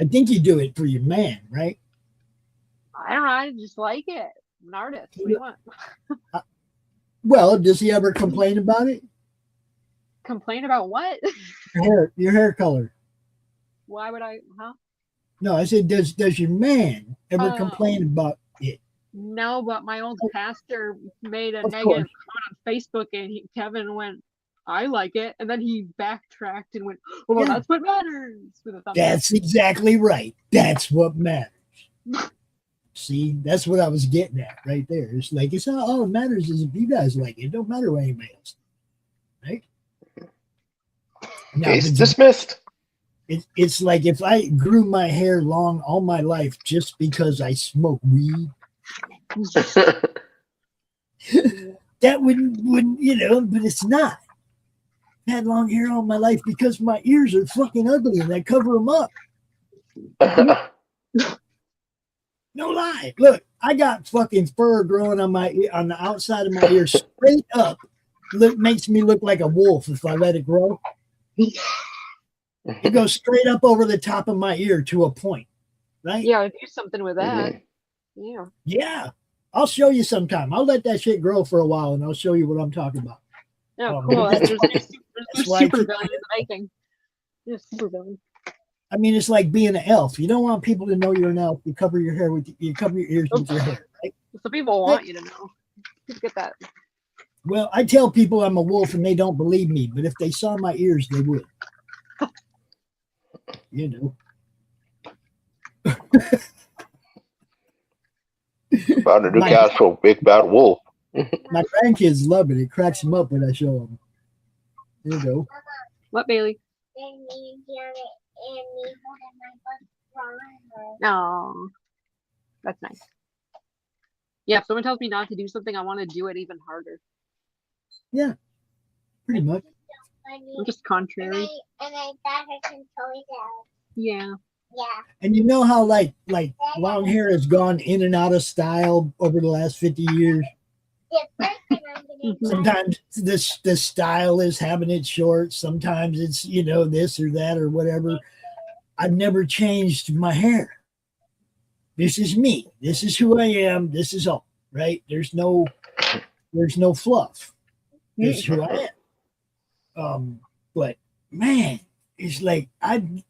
I think you do it for your man, right? I don't know. I just like it. I'm an artist. What do you want? Well, does he ever complain about it? Complain about what? Your hair color. Why would I? Huh? No, I said, does your man ever complain about it? No, but my old pastor made a negative comment on Facebook, and Kevin went, "I like it," and then he backtracked and went, "Well, that's what matters." That's exactly right. That's what matters. See, that's what I was getting at right there. It's like it's not all that matters is if you guys like it. It don't matter what anybody else, right? Case dismissed. It's like if I grew my hair long all my life just because I smoke weed, that wouldn't but it's not. I had long hair all my life because my ears are fucking ugly and I cover them up. No lie. Look, I got fucking fur growing on the outside of my ear straight up. Makes me look like a wolf if I let it grow. It goes straight up over the top of my ear to a point, right? Yeah, do something with that. Yeah. Yeah. I'll show you sometime. I'll let that shit grow for a while and I'll show you what I'm talking about. Oh, cool. There's super villain in the making. Yeah, super villain. I mean, it's like being an elf. You don't want people to know you're an elf. You cover your hair you cover your ears with your hair, right? Some people want you to know. Get that. Well, I tell people I'm a wolf and they don't believe me, but if they saw my ears, they would. You know. About to do cash for Big Bad Wolf. My grandkids love it. It cracks them up when I show them. There you go. What, Bailey? No, that's nice. Yeah, if someone tells me not to do something, I want to do it even harder. Yeah, pretty much. I'm just contrary. And I got her some toys out. Yeah. Yeah. And you know how like long hair has gone in and out of style over the last 50 years? The first thing I'm gonna do. Sometimes the style is having it short. Sometimes it's, you know, this or that or whatever. I've never changed my hair. This is me. This is who I am. This is all, right? There's no fluff. This is who I am. But man, it's like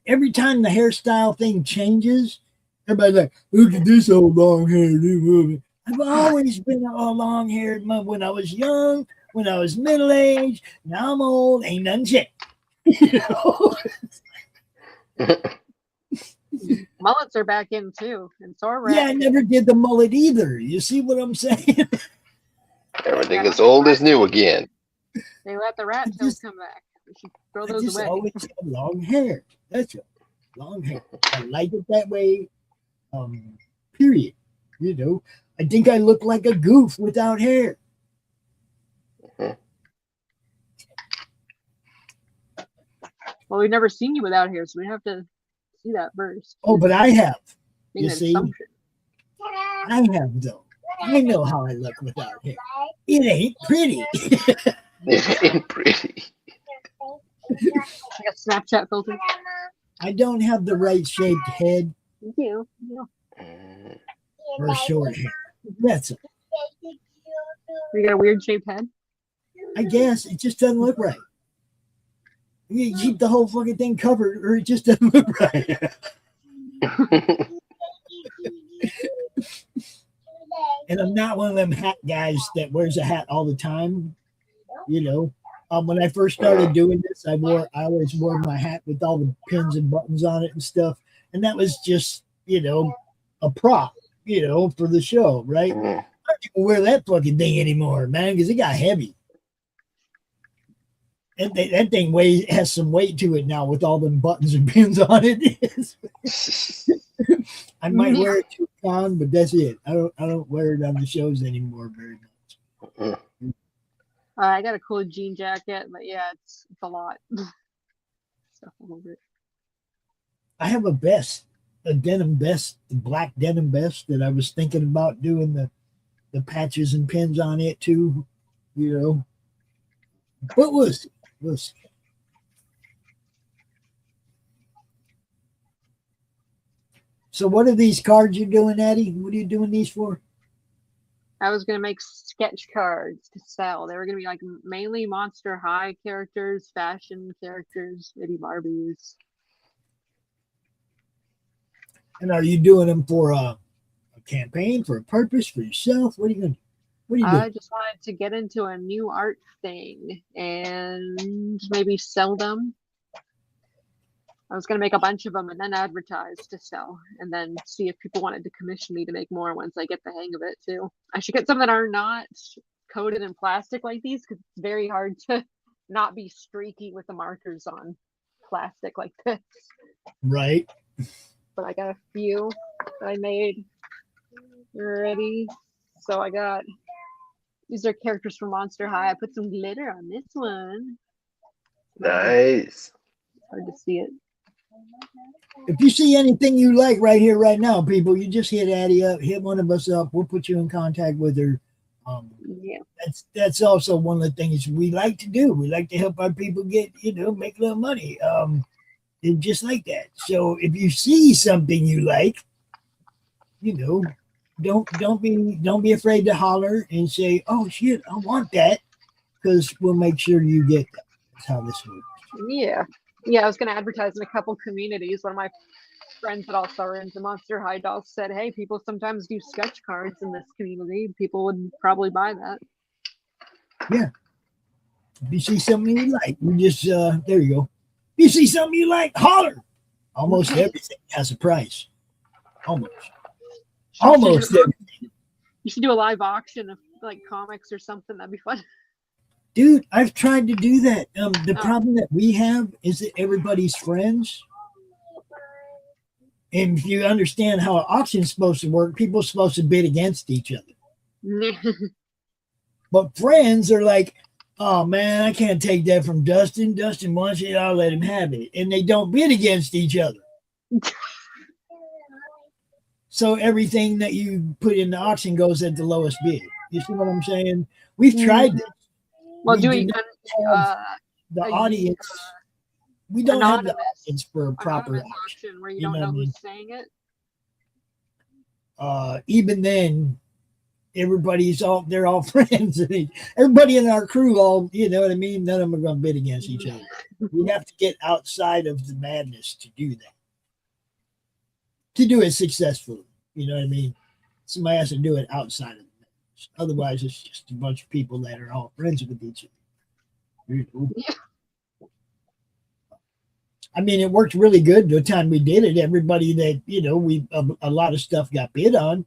every time the hairstyle thing changes, everybody's like, look at this old long hair. I've always been a long haired when I was young, when I was middle aged. Now I'm old, ain't nothing changed. You know? Mullets are back in too, and so are Yeah, I never did the mullet either. You see what I'm saying? Everything is old is new again. They let the rat tails come back. We should throw I those just away. always had long hair. That's it. Long hair. I like it that way. Period. You know, I think I look like a goof without hair. Well, we've never seen you without hair, so we have to see that first. Oh, but I have. Make You an see, assumption. I have though. I know how I look without hair. It ain't pretty. It ain't pretty. Like a Snapchat filter. I don't have the right shaped head Thank you. Yeah. or short hair. That's it. You got a weird shaped head. I guess it just doesn't look right. You keep the whole fucking thing covered, or it just doesn't look right. And I'm not one of them hat guys that wears a hat all the time. You know, when I first started doing this, I always wore my hat with all the pins and buttons on it and stuff, and that was just, you know, a prop, you know, for the show, right? I don't even wear that fucking thing anymore, man, because it got heavy. And that thing has some weight to it now with all them buttons and pins on it. I might wear it to a con, but that's it. I don't wear it on the shows anymore very much. I got a cool jean jacket, but yeah, it's a lot. Stuff all over it. I have a vest, a denim vest, the black denim vest that I was thinking about doing the patches and pins on it too. You know, what was it? So what are these cards you're doing, Addie? What are you doing these for? I was going to make sketch cards to sell. They were going to be like mainly Monster High characters, fashion characters, maybe Barbies. And are you doing them for a campaign, for a purpose, for yourself? What are you going to do? What are you doing? I just wanted to get into a new art thing and maybe sell them. I was going to make a bunch of them and then advertise to sell and then see if people wanted to commission me to make more once I get the hang of it too. I should get some that are not coated in plastic like these because it's very hard to not be streaky with the markers on plastic like this. Right. But I got a few that I made already. So I got, these are characters from Monster High. I put some glitter on this one. Nice. It's hard to see it. If you see anything you like right here, right now, people, you just hit Addie up, hit one of us up. We'll put you in contact with her. Yeah. That's also one of the things we like to do. We like to help our people get, you know, make a little money. And just like that. So if you see something you like, you know, don't be afraid to holler and say, "Oh shit, I want that," because we'll make sure you get that. That's how this works. Yeah. Yeah, I was going to advertise in a couple communities. One of my friends that also are into Monster High dolls said, hey, people sometimes do sketch cards in this community. People would probably buy that. Yeah. If you see something you like, you just, there you go. If you see something you like, holler. Almost everything has a price. Almost everything. You should do a live auction of like comics or something. That'd be fun. Dude, I've tried to do that. The problem that we have is that everybody's friends. And if you understand how an auction is supposed to work, people are supposed to bid against each other. But friends are like, Oh man, I can't take that from Dustin. Dustin wants it, I'll let him have it. And they don't bid against each other. So everything that you put in the auction goes at the lowest bid. You see what I'm saying? We've tried this. Well, we do do we not have the audience. We don't have the audience for a proper auction where you don't know who's saying it. Even then, they're all friends. Everybody in our crew, all, you know what I mean? None of them are going to bid against each other. We have to get outside of the madness to do that. To do it successfully. You know what I mean? Somebody has to do it outside of the madness. Otherwise, it's just a bunch of people that are all friends with each other. You know? Yeah. I mean, it worked really good the time we did it. Everybody that, you know, a lot of stuff got bid on,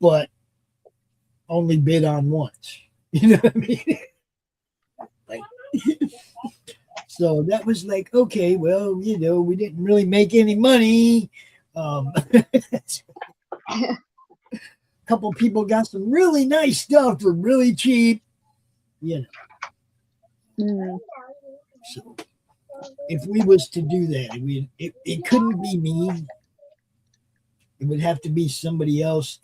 but only bid on once. You know what I mean? Like, so that was like, okay, well, you know, we didn't really make any money. A couple people got some really nice stuff for really cheap, you know. So if we was to do that, it couldn't be me. It would have to be somebody else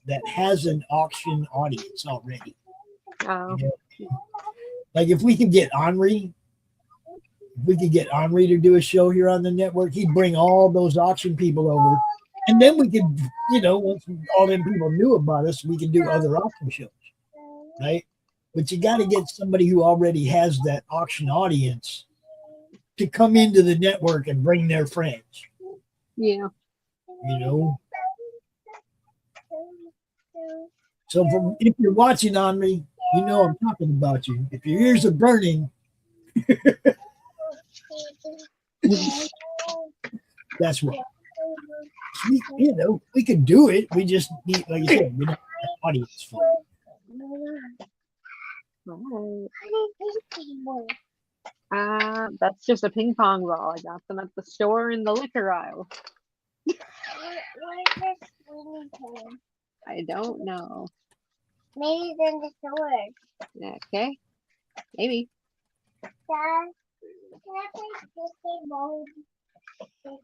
that has an auction audience already. Oh. You know? Like if we could get Henri to do a show here on the network, he'd bring all those auction people over. And then we could, you know, once all them people knew about us, we could do other auction shows. Right? But you got to get somebody who already has that auction audience to come into the network and bring their friends. Yeah. You know? So if you're watching on me, you know I'm talking about you. If your ears are burning, that's why. You know, we can do it. We just need, like you said, we don't have an audience for it. That's just a ping pong ball. I got them at the store in the liquor aisle. I don't know. Maybe it's in the store. Okay. Maybe. Dad, can I please just say mode? But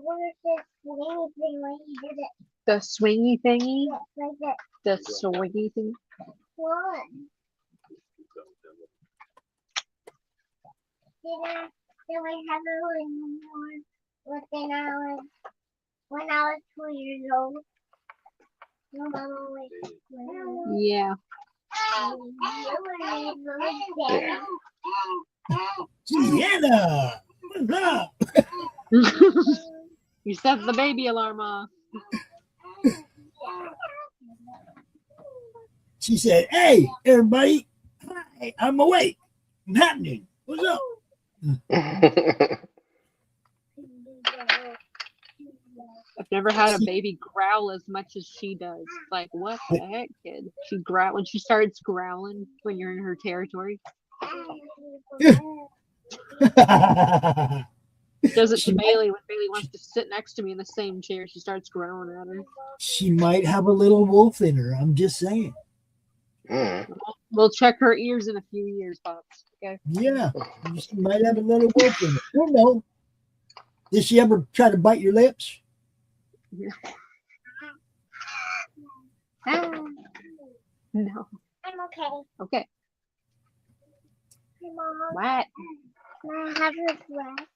where's this swingy thing when you did it? The swingy thingy? Yeah, like that. The swingy thing? What? Did we have it anymore? When I was 2 years old. No, Mama, wait. Yeah. Sienna, what's up? You set the baby alarm off. She said, "Hey, everybody, hi, I'm awake. I'm happening. What's up?" I've never had a baby growl as much as she does. Like, what the heck, kid? She growl when she starts growling when you're in her territory. Does it to Bailey when Bailey wants to sit next to me in the same chair. She starts growling at her. She might have a little wolf in her. I'm just saying. We'll check her ears in a few years, Pops. Okay. Yeah, she might have a little wolf in her. I don't know. Did she ever try to bite your lips? No. I'm okay. Okay. Hey, Mom. What? Can I have your dress?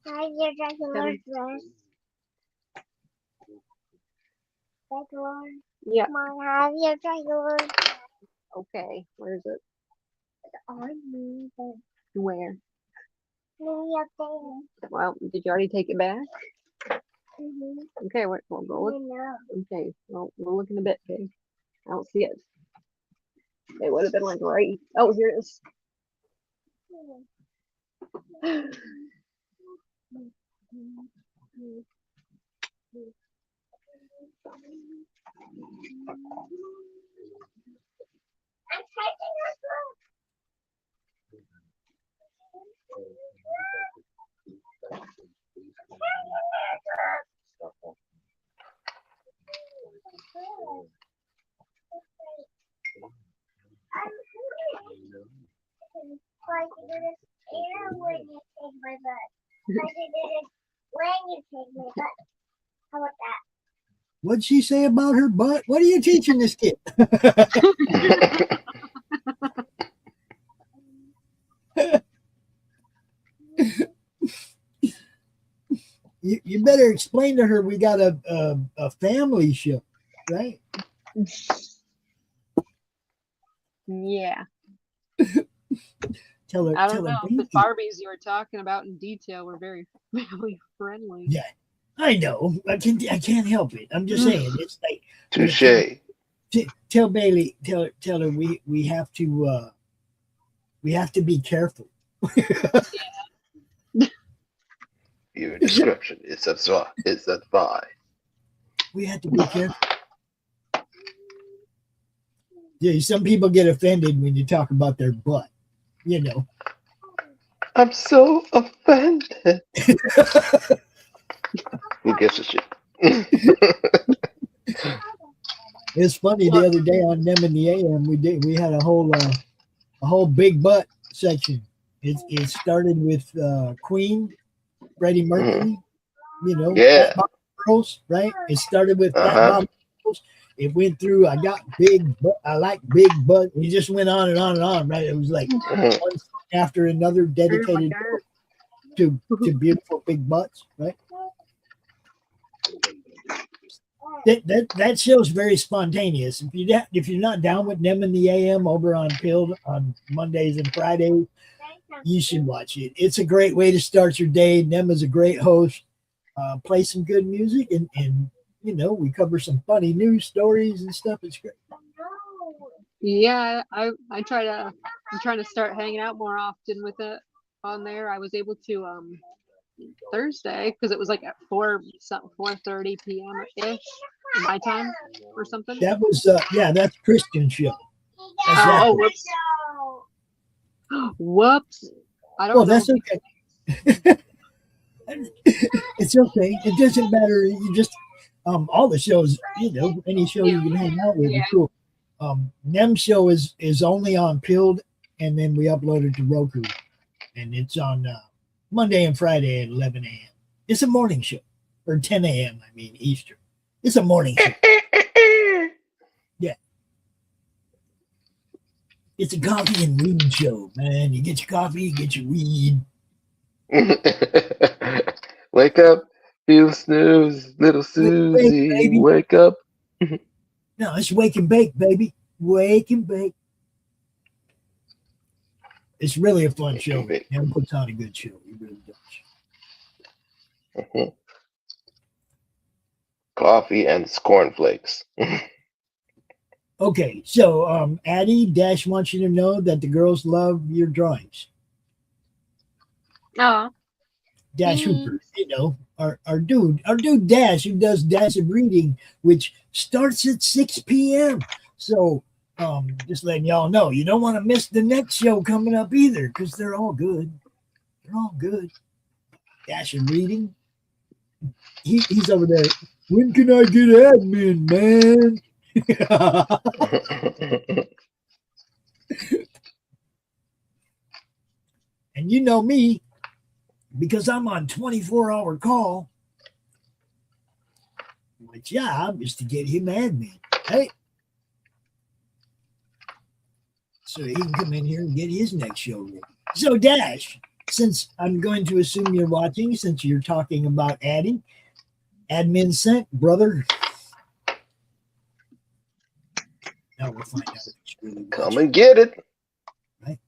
Can I have your regular dress? Regular? Yeah. Come on, have your regular. Okay. Where is it? It's on me. Where? Maybe up there. Well, did you already take it back? Mm-hmm. Okay, we'll go look. Okay, well, we'll look in a bit, okay? I don't see it. It would have been like right. Oh, here it is. I'm taking your book. Try to do this and when you take my butt. Try to do this when you take my butt. How about that? What'd she say about her butt? What are you teaching this kid? You better explain to her we got a family show, right? Yeah. Tell her. I don't know if the Barbies you were talking about in detail were very family friendly. Yeah, I know. I can't help it. I'm just saying. It's like Touche. Tell Bailey. Tell her we have to be careful. Your description is advised. We have to be careful. Yeah, some people get offended when you talk about their butt. You know. I'm so offended. Who gives a shit? It's funny. The other day on Them in the AM, we had a whole big butt section. It started with Queen, Freddie Mercury. You know, Yeah. Girls, right? It started with Fat Bob Girls. It went through. I got big butt. I like big butt. We just went on and on and on. Right? It was like one song after another dedicated to beautiful big butts. Right? That show's very spontaneous. If you're not down with Them in the AM over on Pilled on Mondays and Fridays, you should watch it. It's a great way to start your day. Nem is a great host. Play some good music and you know, we cover some funny news stories and stuff. It's great. Yeah, I'm trying to start hanging out more often with it on there. I was able to Thursday because it was like at 4:30 p.m. ish my time or something. That was that's Christian show. Oh, whoops. Whoops. I don't know. That's okay. It's okay. It doesn't matter. You just all the shows, you know, any show you can hang out with is cool. Nem show is only on Pilled, and then we upload it to Roku, and it's on Monday and Friday at 11 a.m. It's a morning show, or 10 a.m. I mean Eastern. It's a morning show. Yeah, it's a coffee and weed show, man. You get your coffee, you get your weed. Wake up, feel snooze, little Susie. Wake up. No, it's wake and bake, baby. Wake and bake. It's really a fun show. And puts on a good show. He really does. Coffee and cornflakes. Okay, so Addie Dash wants you to know that the girls love your drawings. Oh. Dash Hooper, you know, our dude Dash, who does Dash of Reading, which starts at 6 p.m. So just letting y'all know, you don't want to miss the next show coming up either, because they're all good. They're all good. Dash of Reading. He's over there. When can I get admin, man? And you know me, because I'm on 24-hour call. My job is to get him admin, right? So he can come in here and get his next show ready. So Dash, since I'm going to assume you're watching, since you're talking about Addie, admin sent, brother. Now we'll find out if it's really come and get it. Right?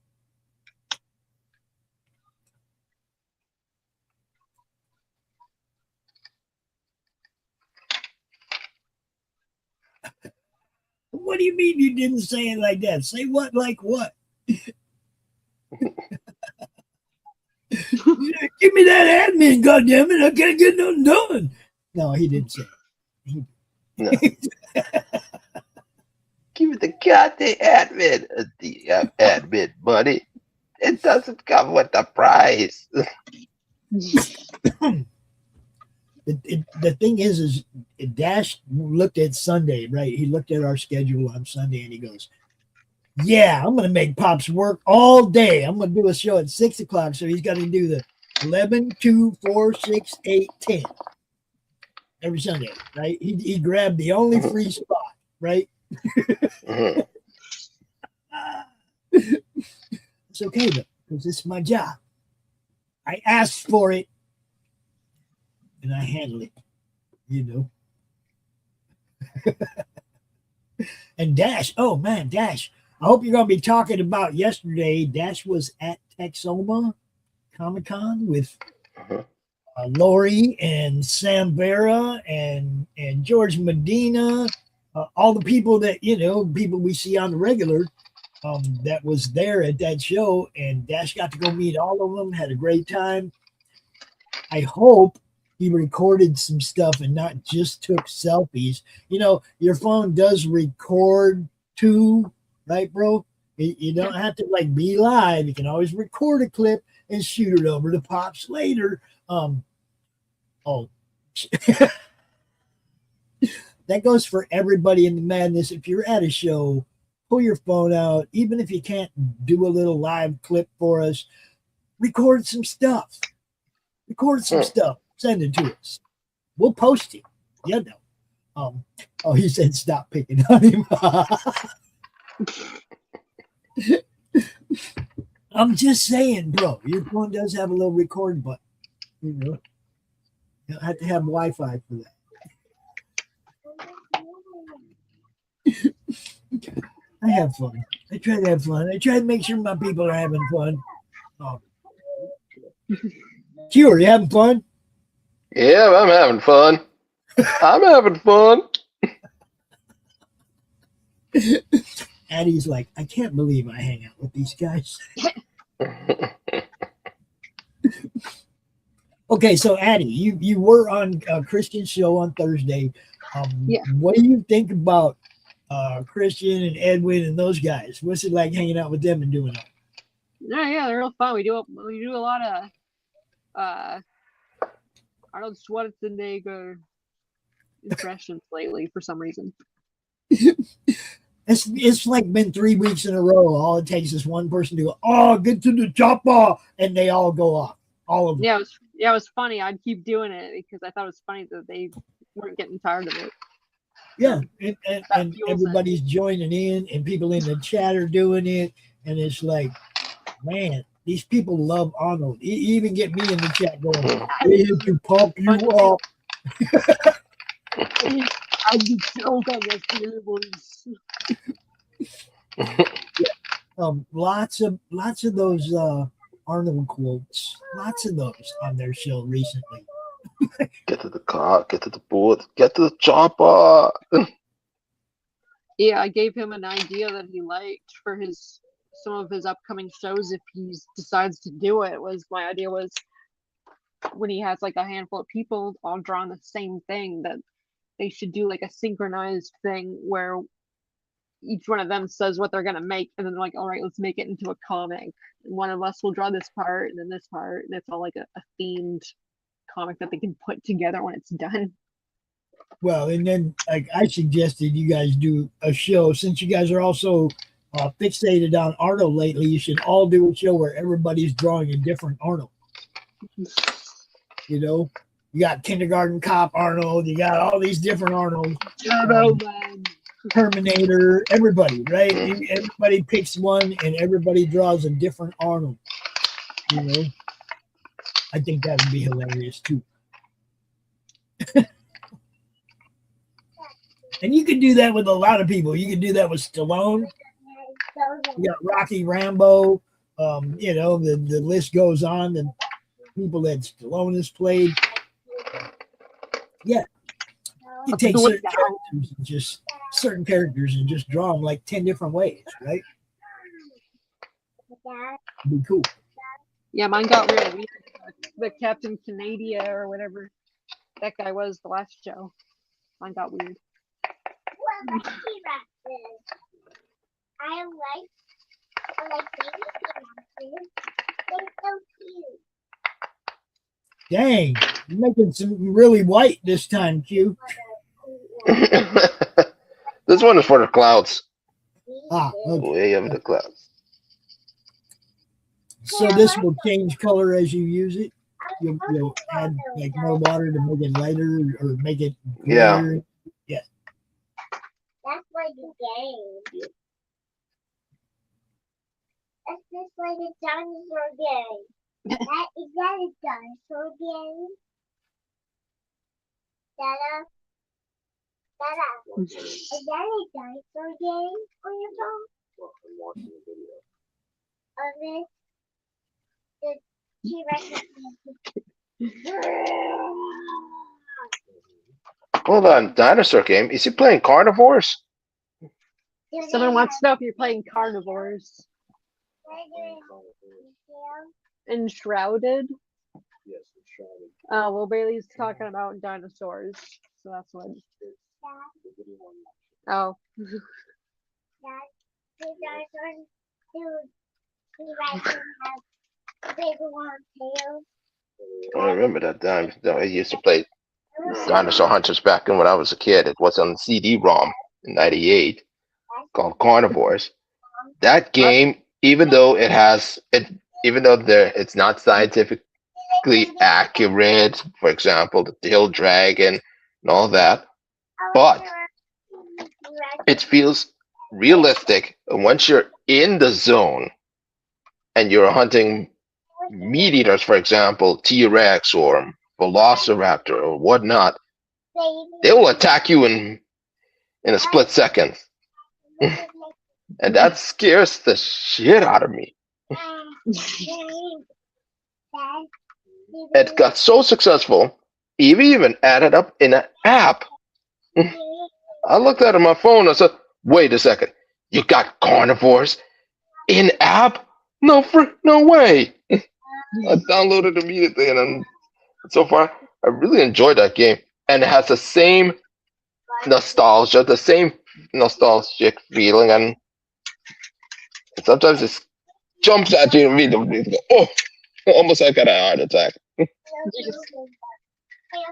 What do you mean you didn't say it like that? Say what like what? Give me that admin, goddammit. I can't get nothing done. No, he didn't say it. No. Give me the goddamn admin. The admin money. It doesn't come with the price. The thing is Dash looked at Sunday, right? He looked at our schedule on Sunday and he goes, Yeah, I'm going to make Pops work all day. I'm going to do a show at 6 o'clock, so he's got to do the 11, 2, 4, 6, 8, 10 every Sunday, right? He grabbed the only free spot, right? It's okay, though, because it's my job. I asked for it, and I handle it, you know. And Dash, oh man, Dash, I hope you're going to be talking about yesterday. Dash was at Texoma Comic-Con with Lori and Sam Vera and George Medina, all the people that, you know, people we see on the regular that was there at that show. And Dash got to go meet all of them, had a great time. I hope he recorded some stuff and not just took selfies. You know, your phone does record too, right, bro? You don't have to like be live. You can always record a clip and shoot it over to Pops later. That goes for everybody in the madness. If you're at a show, pull your phone out. Even if you can't do a little live clip for us, record some stuff. Send it to us. We'll post it. You know. He said stop picking on him. I'm just saying, bro. Your phone does have a little record button. You know, you don't have to have Wi-Fi for that. I have fun. I try to have fun. I try to make sure my people are having fun. Q, are you having fun? Yeah, I'm having fun. I'm having fun. Addie's like, I can't believe I hang out with these guys. Okay, so Addie, you were on a Christian show on Thursday. What do you think about Christian and Edwin and those guys? What's it like hanging out with them and doing that? Yeah, they're real fun. We do a lot of Arnold Schwarzenegger impressions lately for some reason. It's like been 3 weeks in a row. All it takes is one person to go, oh, get to the chopper, and they all go off. All of them. Yeah, it was funny. I'd keep doing it because I thought it was funny that they weren't getting tired of it. Yeah, and everybody's joining in, and people in the chat are doing it, and it's like, man, these people love Arnold. Even get me in the chat going, ready to pump you up. I can choke on your feelings. Lots of those Arnold quotes. Lots of those on their show recently. Get to the car, get to the boat, get to the chopper. Yeah, I gave him an idea that he liked for some of his upcoming shows if he decides to do it. My idea was when he has like a handful of people all drawing the same thing, that they should do like a synchronized thing where each one of them says what they're gonna make, and then they're like, all right, let's make it into a comic. And one of us will draw this part and then this part, and it's all like a themed comic that they can put together when it's done. Well, and then like I suggested you guys do a show, since you guys are also fixated on Arnold lately, you should all do a show where everybody's drawing a different Arnold. You know, you got Kindergarten Cop Arnold, you got all these different Arnolds. Terminator, everybody, right? Everybody picks one and everybody draws a different Arnold. You know, I think that would be hilarious too. And you can do that with a lot of people. You can do that with Stallone. You got Rocky Rambo. You know, the list goes on. The people that Stallone has played. Yeah. You take certain characters and just draw them like 10 different ways, right? It'd be cool. Yeah, mine got real weird. The Captain Canada or whatever that guy was the last show. Mine got weird. I like baby T-Rexes. They're so cute. Dang, you're making some really white this time, Q. This one is for the clouds. Okay. Way over the clouds. So this will change color as you use it. You'll add like more water to make it lighter or make it grayer. Yeah. That's like a game. That's just like a dinosaur game. Is that a dinosaur game? Dada? Is that a dinosaur game on your phone? I'm watching a video. Of it? The T-Rex. Hold on, dinosaur game. Is he playing carnivores? Someone wants to know if you're playing carnivores. Enshrouded? Yes, enshrouded. Oh, well, Bailey's talking about dinosaurs. So that's what. Oh. I remember that time. I used to play Dinosaur Hunters back when I was a kid. It was on CD-ROM in '98 called Carnivores. That game, even though it's not scientifically accurate, for example, the Hill Dragon and all that, but it feels realistic. And once you're in the zone and you're hunting meat eaters, for example, T-Rex or Velociraptor or whatnot, they will attack you in a split second. And that scares the shit out of me. It got so successful, even added up in an app. I looked at it on my phone. I said, "Wait a second, you got carnivores in app? No way!" I downloaded it immediately, and so far, I really enjoyed that game. And it has the same nostalgic feeling, and sometimes it jumps at you and go, "Oh, almost I got a heart attack."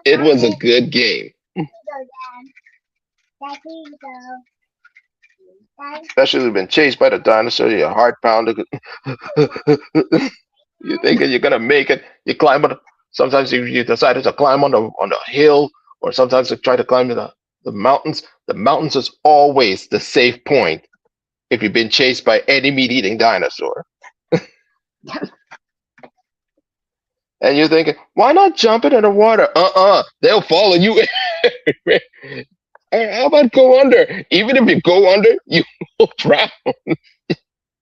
It was a good game. Especially when chased by the dinosaur, your heart pounding. You thinking you're gonna make it. You climb on. Sometimes you decided to climb on the hill, or sometimes you try to climb the mountains. The mountains is always the safe point if you've been chased by any meat-eating dinosaur. And you're thinking, why not jump into the water? They'll follow you. How about go under? Even if you go under, you will drown.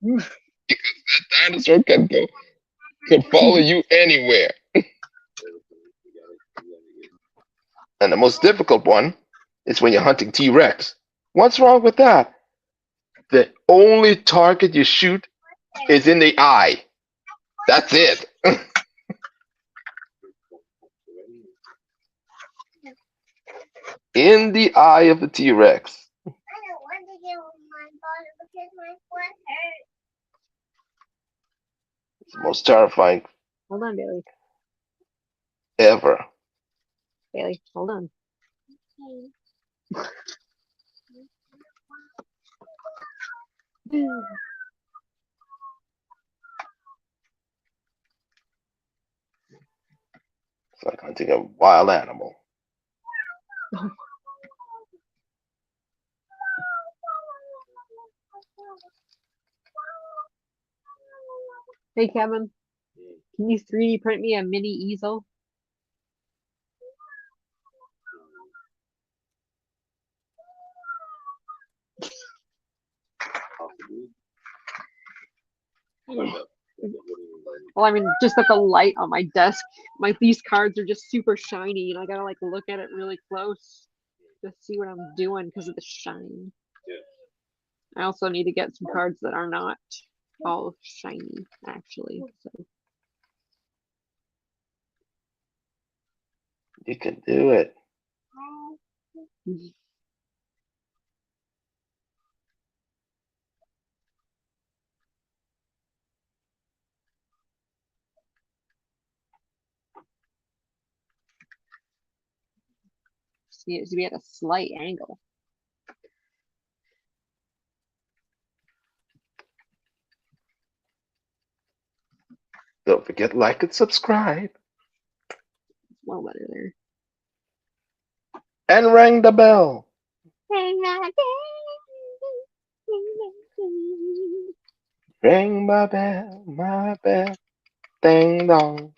Because that dinosaur can follow you anywhere. And the most difficult one is when you're hunting T-Rex. What's wrong with that? The only target you shoot is in the eye. That's it. In the eye of the T-Rex. I don't want to get on my bottom because my foot hurts. It's the most terrifying Hold on, Bailey. ever. Bailey, hold on. It's like hunting a wild animal. Hey, Kevin. Can you 3D print me a mini easel? Well, I mean, just at the light on my desk, these cards are just super shiny, and I gotta like look at it really close to see what I'm doing because of the shine. I also need to get some cards that are not all shiny, actually. So. You can do it. See it to be at a slight angle. Don't forget like and subscribe. Well better there. And ring the bell. Ring my bell, ding dong.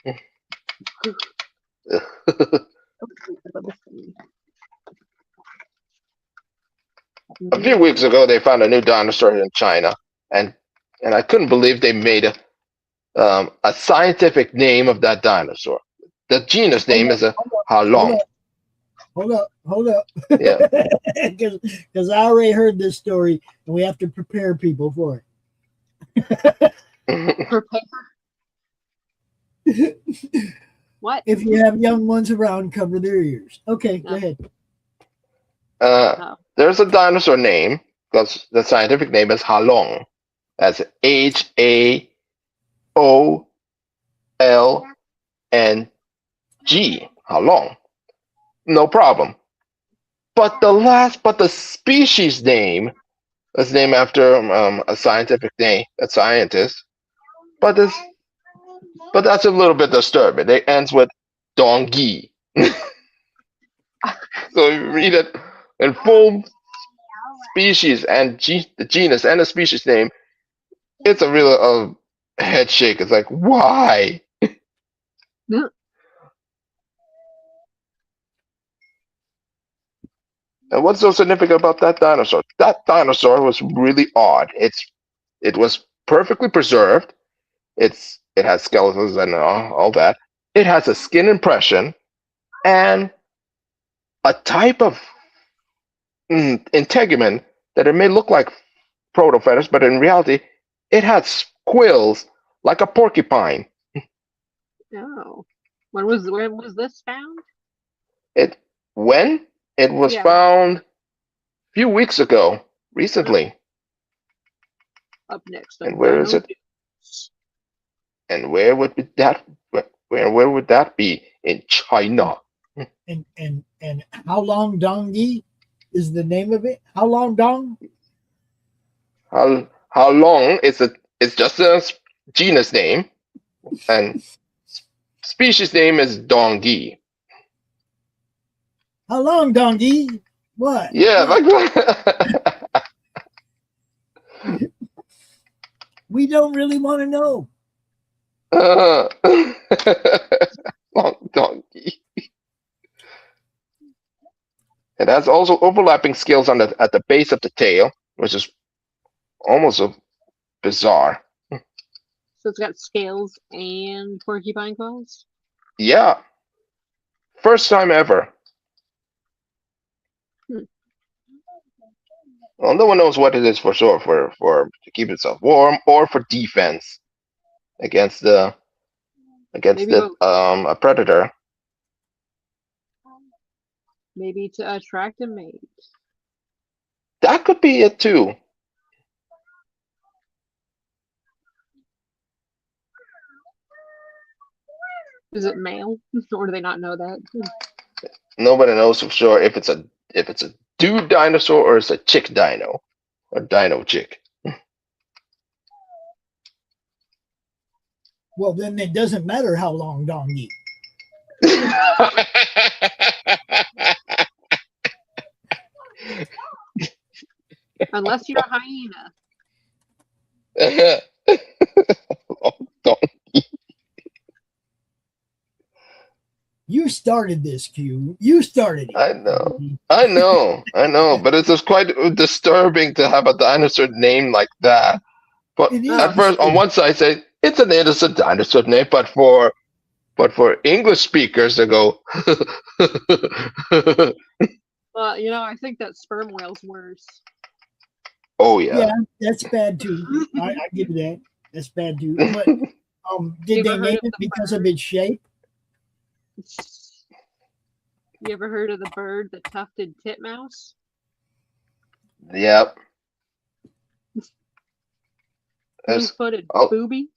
A few weeks ago, they found a new dinosaur in China, and I couldn't believe they made a scientific name of that dinosaur. The genus name is a Halong. Hold up. Yeah. Because I already heard this story, and we have to prepare people for it. Prepare. What? If you have young ones around, cover their ears. Okay, go ahead. There's a dinosaur name, because the scientific name is Halong. That's HAOLNG. Halong. No problem. But the species name is named after a scientific name, a scientist. But that's a little bit disturbing. It ends with Dongyi. So you read it in full species and the genus and the species name. It's a real head shake. It's like, why? And what's so significant about that dinosaur? That dinosaur was really odd. It was perfectly preserved. It has skeletons and all that. It has a skin impression and a type of integument that it may look like protofetus, but in reality, it has quills like a porcupine. Oh, when was this found? It was found a few weeks ago, recently. Up next. And where is it? And where would that? Where would that be? In China. And how long Dongyi is the name of it? How long Dong? How long is it? It's just a genus name, and species name is Dongyi. How long Dongyi? What? Yeah, like that. We don't really want to know. Long Dongyi. It has also overlapping scales at the base of the tail, which is almost bizarre. So it's got scales and porcupine claws? Yeah. First time ever. Well, no one knows what it is for sure, for to keep itself warm or for defense against a predator. Maybe to attract a mate. That could be it too. Is it male, or do they not know that? Nobody knows for sure if it's a dude dinosaur or it's a chick dino, or dino chick. Well, then it doesn't matter how long Dongyi. Unless you're a hyena. You started this, Q. You started it. I know. But it's just quite disturbing to have a dinosaur name like that. But at first, on one side, say it's an innocent dinosaur name, but for English speakers, they go. Well, I think that sperm whale's worse. Oh yeah. Yeah, that's bad too. I give you that. That's bad too. But did they name it because of its shape? You ever heard of the bird, the tufted titmouse? Yep. Blue-footed booby?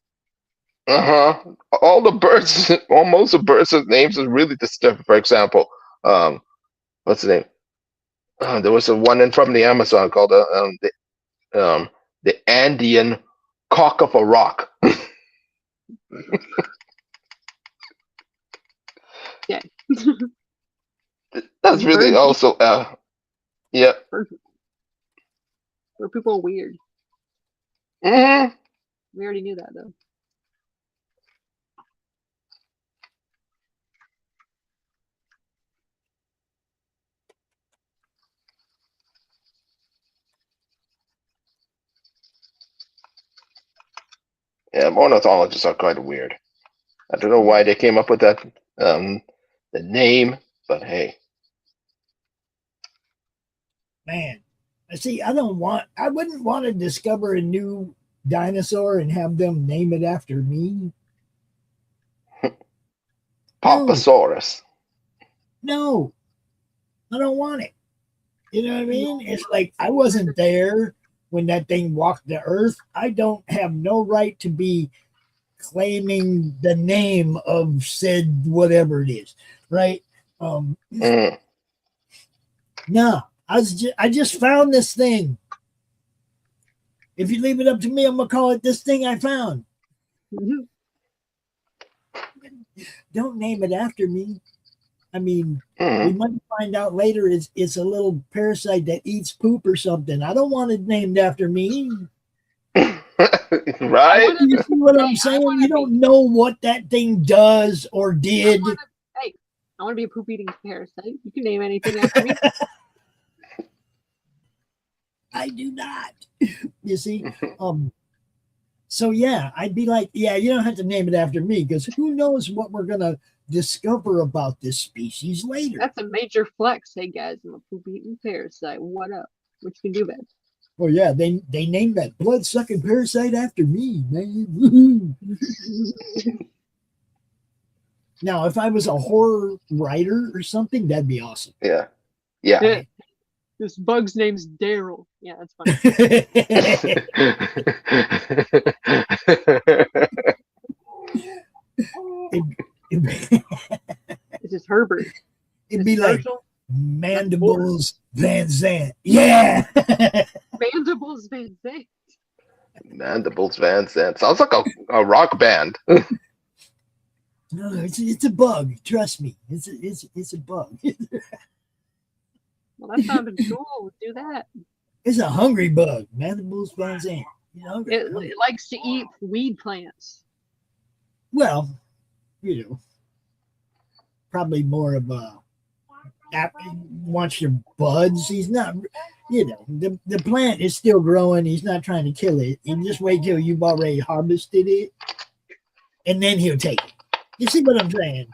All the birds, most of the birds' names is really disturbing. For example, what's the name? There was a one from the Amazon called the Andean cock of a rock. Yeah. That's really Bird also yeah. Were people weird? Mhm. We already knew that though. Yeah, ornithologists are quite weird. I don't know why they came up with that the name, but hey. Man, see, I wouldn't want to discover a new dinosaur and have them name it after me. Papasaurus. No, I don't want it. You know what I mean? It's like I wasn't there when that thing walked the earth. I don't have no right to be claiming the name of said whatever it is, right? No, I just found this thing. If you leave it up to me, I'm gonna call it this thing I found. Don't name it after me. I mean, we might find out later it's a little parasite that eats poop or something. I don't want it named after me. Right? You see what I'm saying? You don't know what that thing does or did. I want to be a poop eating parasite. You can name anything after me. I do not. You see? So yeah, I'd be like, yeah, you don't have to name it after me because who knows what we're gonna discover about this species later. That's a major flex. Hey guys, I'm a poop eating parasite. What up? What you can do, man? Oh yeah, they named that blood sucking parasite after me, man. Now, if I was a horror writer or something, that'd be awesome. Yeah. Yeah. This bug's name's Daryl. Yeah, that's fine. This is Herbert. It'd be like Mandibles Van Zandt. Yeah. Mandibles Van Zandt. Mandibles Van Zandt. Sounds like a rock band. No, it's a bug. Trust me. It's a bug. Well, that sounded cool. Do that. It's a hungry bug. Mandibles Van Zandt. It likes to eat weed plants. Well, probably more of a wants your buds. He's not, the plant is still growing. He's not trying to kill it. You just wait till you've already harvested it, and then he'll take it. You see what I'm saying?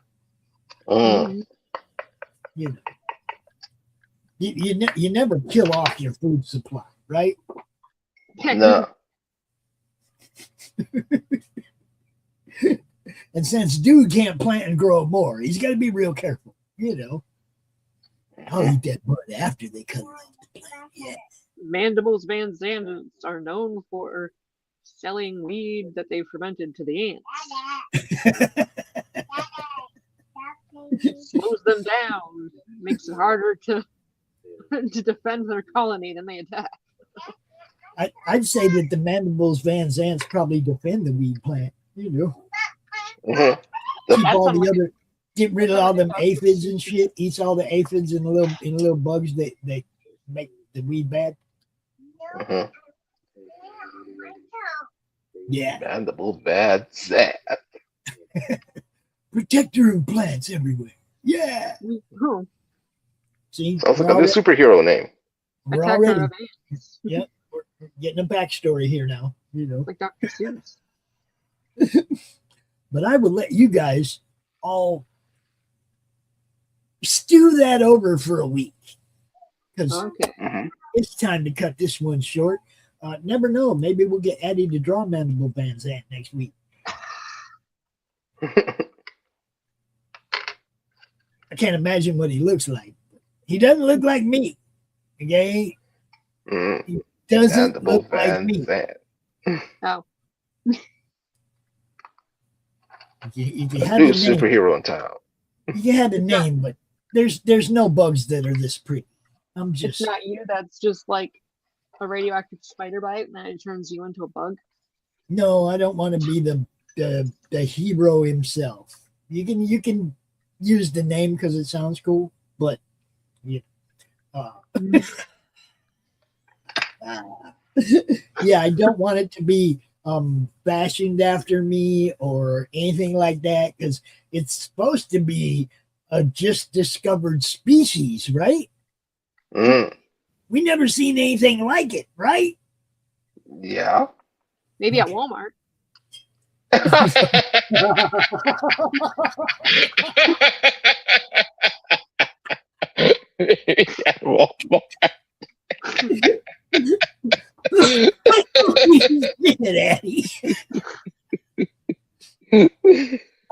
You never kill off your food supply, right? No. And since dude can't plant and grow more, he's got to be real careful, I'll eat that bud after they cut it off the plant. Yeah. Mandibles Van Zandt are known for selling weed that they fermented to the ants. Slows them down, makes it harder to defend their colony than they attack. I'd say that the Mandibles Van Zandts probably defend the weed plant, Get rid of all them aphids and shit. Eats all the aphids and the little bugs that make the weed bad. Yeah. Mandibles Van Zandt. Protector of plants everywhere. Yeah. See, sounds like a new superhero name. We're already. Yep. We're getting a backstory here now. Like Dr. Seuss. But I would let you guys all stew that over for a week because it's time to cut this one short. Never know. Maybe we'll get Addie to draw Mandible Van Zandt next week. I can't imagine what he looks like. He doesn't look like me. Okay? He doesn't look like me. Oh. If you a had new a name, superhero in town. You had a name, but there's no bugs that are this pretty. It's not you. That's just like a radioactive spider bite, and then it turns you into a bug. No, I don't want to be the the hero himself. You can use the name because it sounds cool, but yeah. Yeah, I don't want it to be fashioned after me or anything like that, because it's supposed to be a just discovered species, right? We never seen anything like it, right? Yeah. Maybe at Walmart. Walmart. Addie.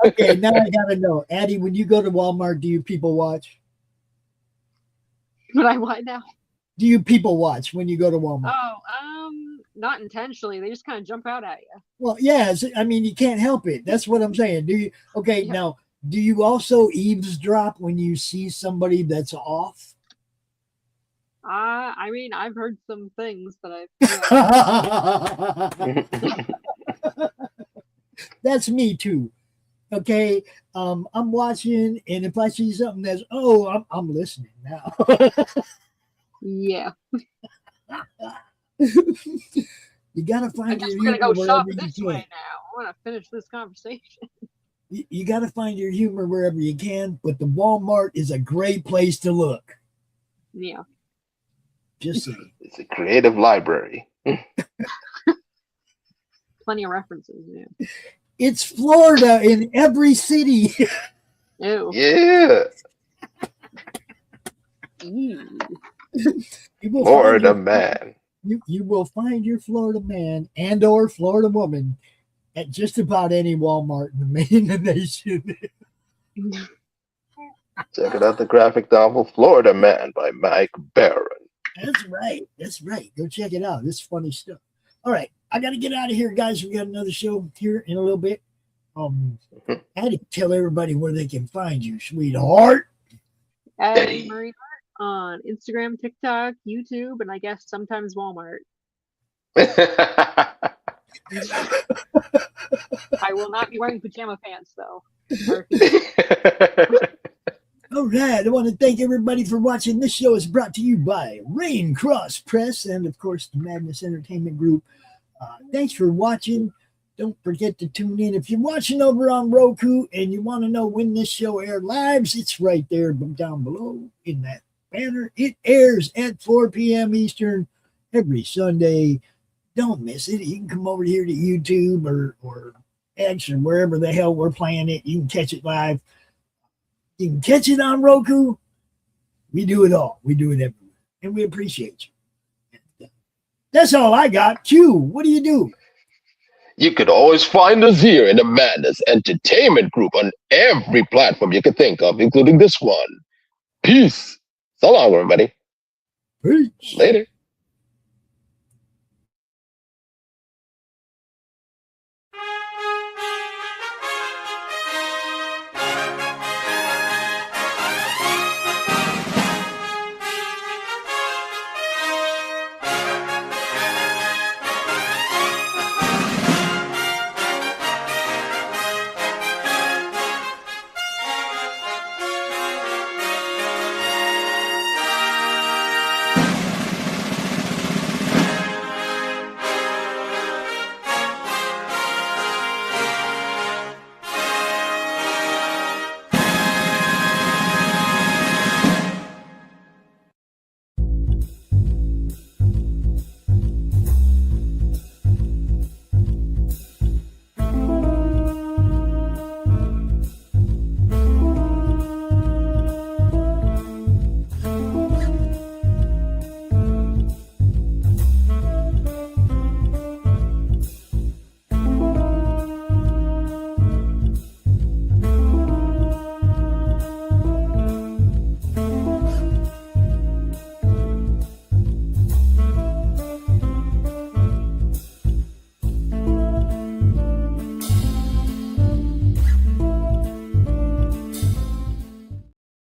Okay, now I gotta know, Addie. When you go to Walmart, do you people watch? But I what now? Do you people watch when you go to Walmart? Oh, not intentionally. They just kind of jump out at you. Well, yeah. I mean, you can't help it. That's what I'm saying. Do you? Okay, yeah. Now, do you also eavesdrop when you see somebody that's off? I mean, I've heard some things that I've. That's me too. Okay, I'm watching, and if I see something that's, I'm listening now. Yeah. You gotta find your humor. We're gonna go shop this way now. I want to finish this conversation. You got to find your humor wherever you can, but the Walmart is a great place to look. Yeah. Just saying. It's a creative library. Plenty of references. Yeah. It's Florida in every city. Ew. Yeah. Florida man. You will find your Florida man and or Florida woman at just about any Walmart in the nation. Check it out, the graphic novel Florida Man by Mike Barron. That's right. That's right. Go check it out. It's funny stuff. All right. I got to get out of here, guys. We got another show here in a little bit. Addie, tell everybody where they can find you, sweetheart. Addie Marie on Instagram, TikTok, YouTube, and I guess sometimes Walmart. I will not be wearing pajama pants, though. All right. I want to thank everybody for watching. This show is brought to you by Rain Cross Press and, of course, the Madness Entertainment Group. Thanks for watching. Don't forget to tune in. If you're watching over on Roku and you want to know when this show aired live, it's right there down below in that banner. It airs at 4 p.m. Eastern every Sunday. Don't miss it. You can come over here to YouTube or X or wherever the hell we're playing it. You can catch it live. You can catch it on Roku. We do it all. We do it everywhere. And we appreciate you. That's all I got. Q, what do you do? You could always find us here in the Madness Entertainment Group on every platform you can think of, including this one. Peace. So long, everybody. Peace. Later.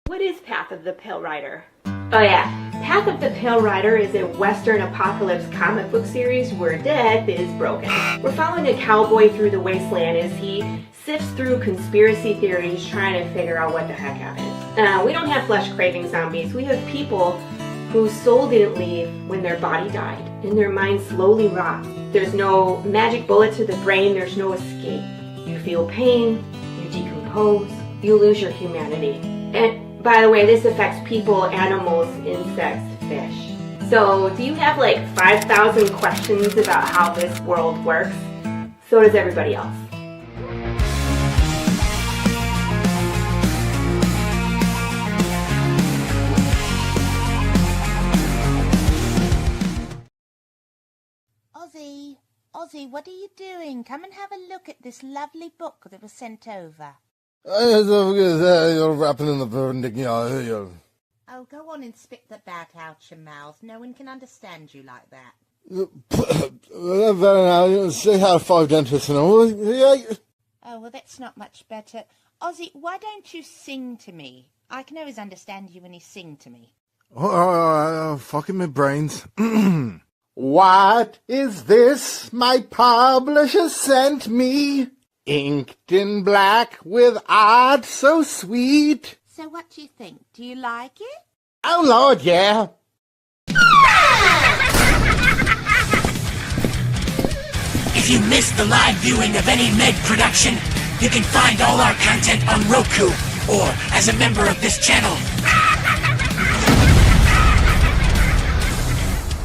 What is Path of the Pale Rider? Oh yeah, Path of the Pale Rider is a Western apocalypse comic book series where death is broken. We're following a cowboy through the wasteland as he sifts through conspiracy theories trying to figure out what the heck happened. We don't have flesh-craving zombies. We have people whose soul didn't leave when their body died, and their mind slowly rots. There's no magic bullet to the brain, there's no escape. You feel pain, you decompose, you lose your humanity. And by the way, this affects people, animals, insects, fish. So do you have like 5,000 questions about how this world works? So does everybody else. Ozzy, what are you doing? Come and have a look at this lovely book that was sent over. You're wrapping in the perpendicular. Oh, go on and spit the bat out your mouth. No one can understand you like that. Say how to five dentists and all. Oh, well, that's not much better. Ozzy, why don't you sing to me? I can always understand you when you sing to me. Fucking my brains. What is this my publisher sent me? Inked in black with art so sweet. So what do you think? Do you like it? Oh, Lord, yeah. If you missed the live viewing of any Meg production, you can find all our content on Roku or as a member of this channel.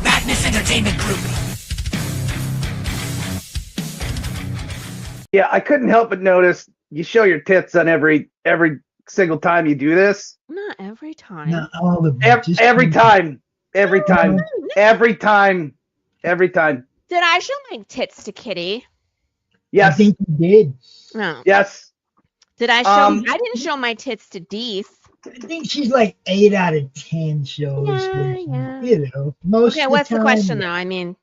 Madness Entertainment Group. Yeah, I couldn't help but notice you show your tits on every single time you do this. Not every time. Not all of them. Every time. Every time. Every time. Every time. Did I show my tits to Kitty? Yes. I think you did. No. Yes. Did I show? I didn't show my tits to Deeth. I think she's like 8 out of 10 shows. Yeah. You know, most. Okay, of what's the the time, question though? I mean,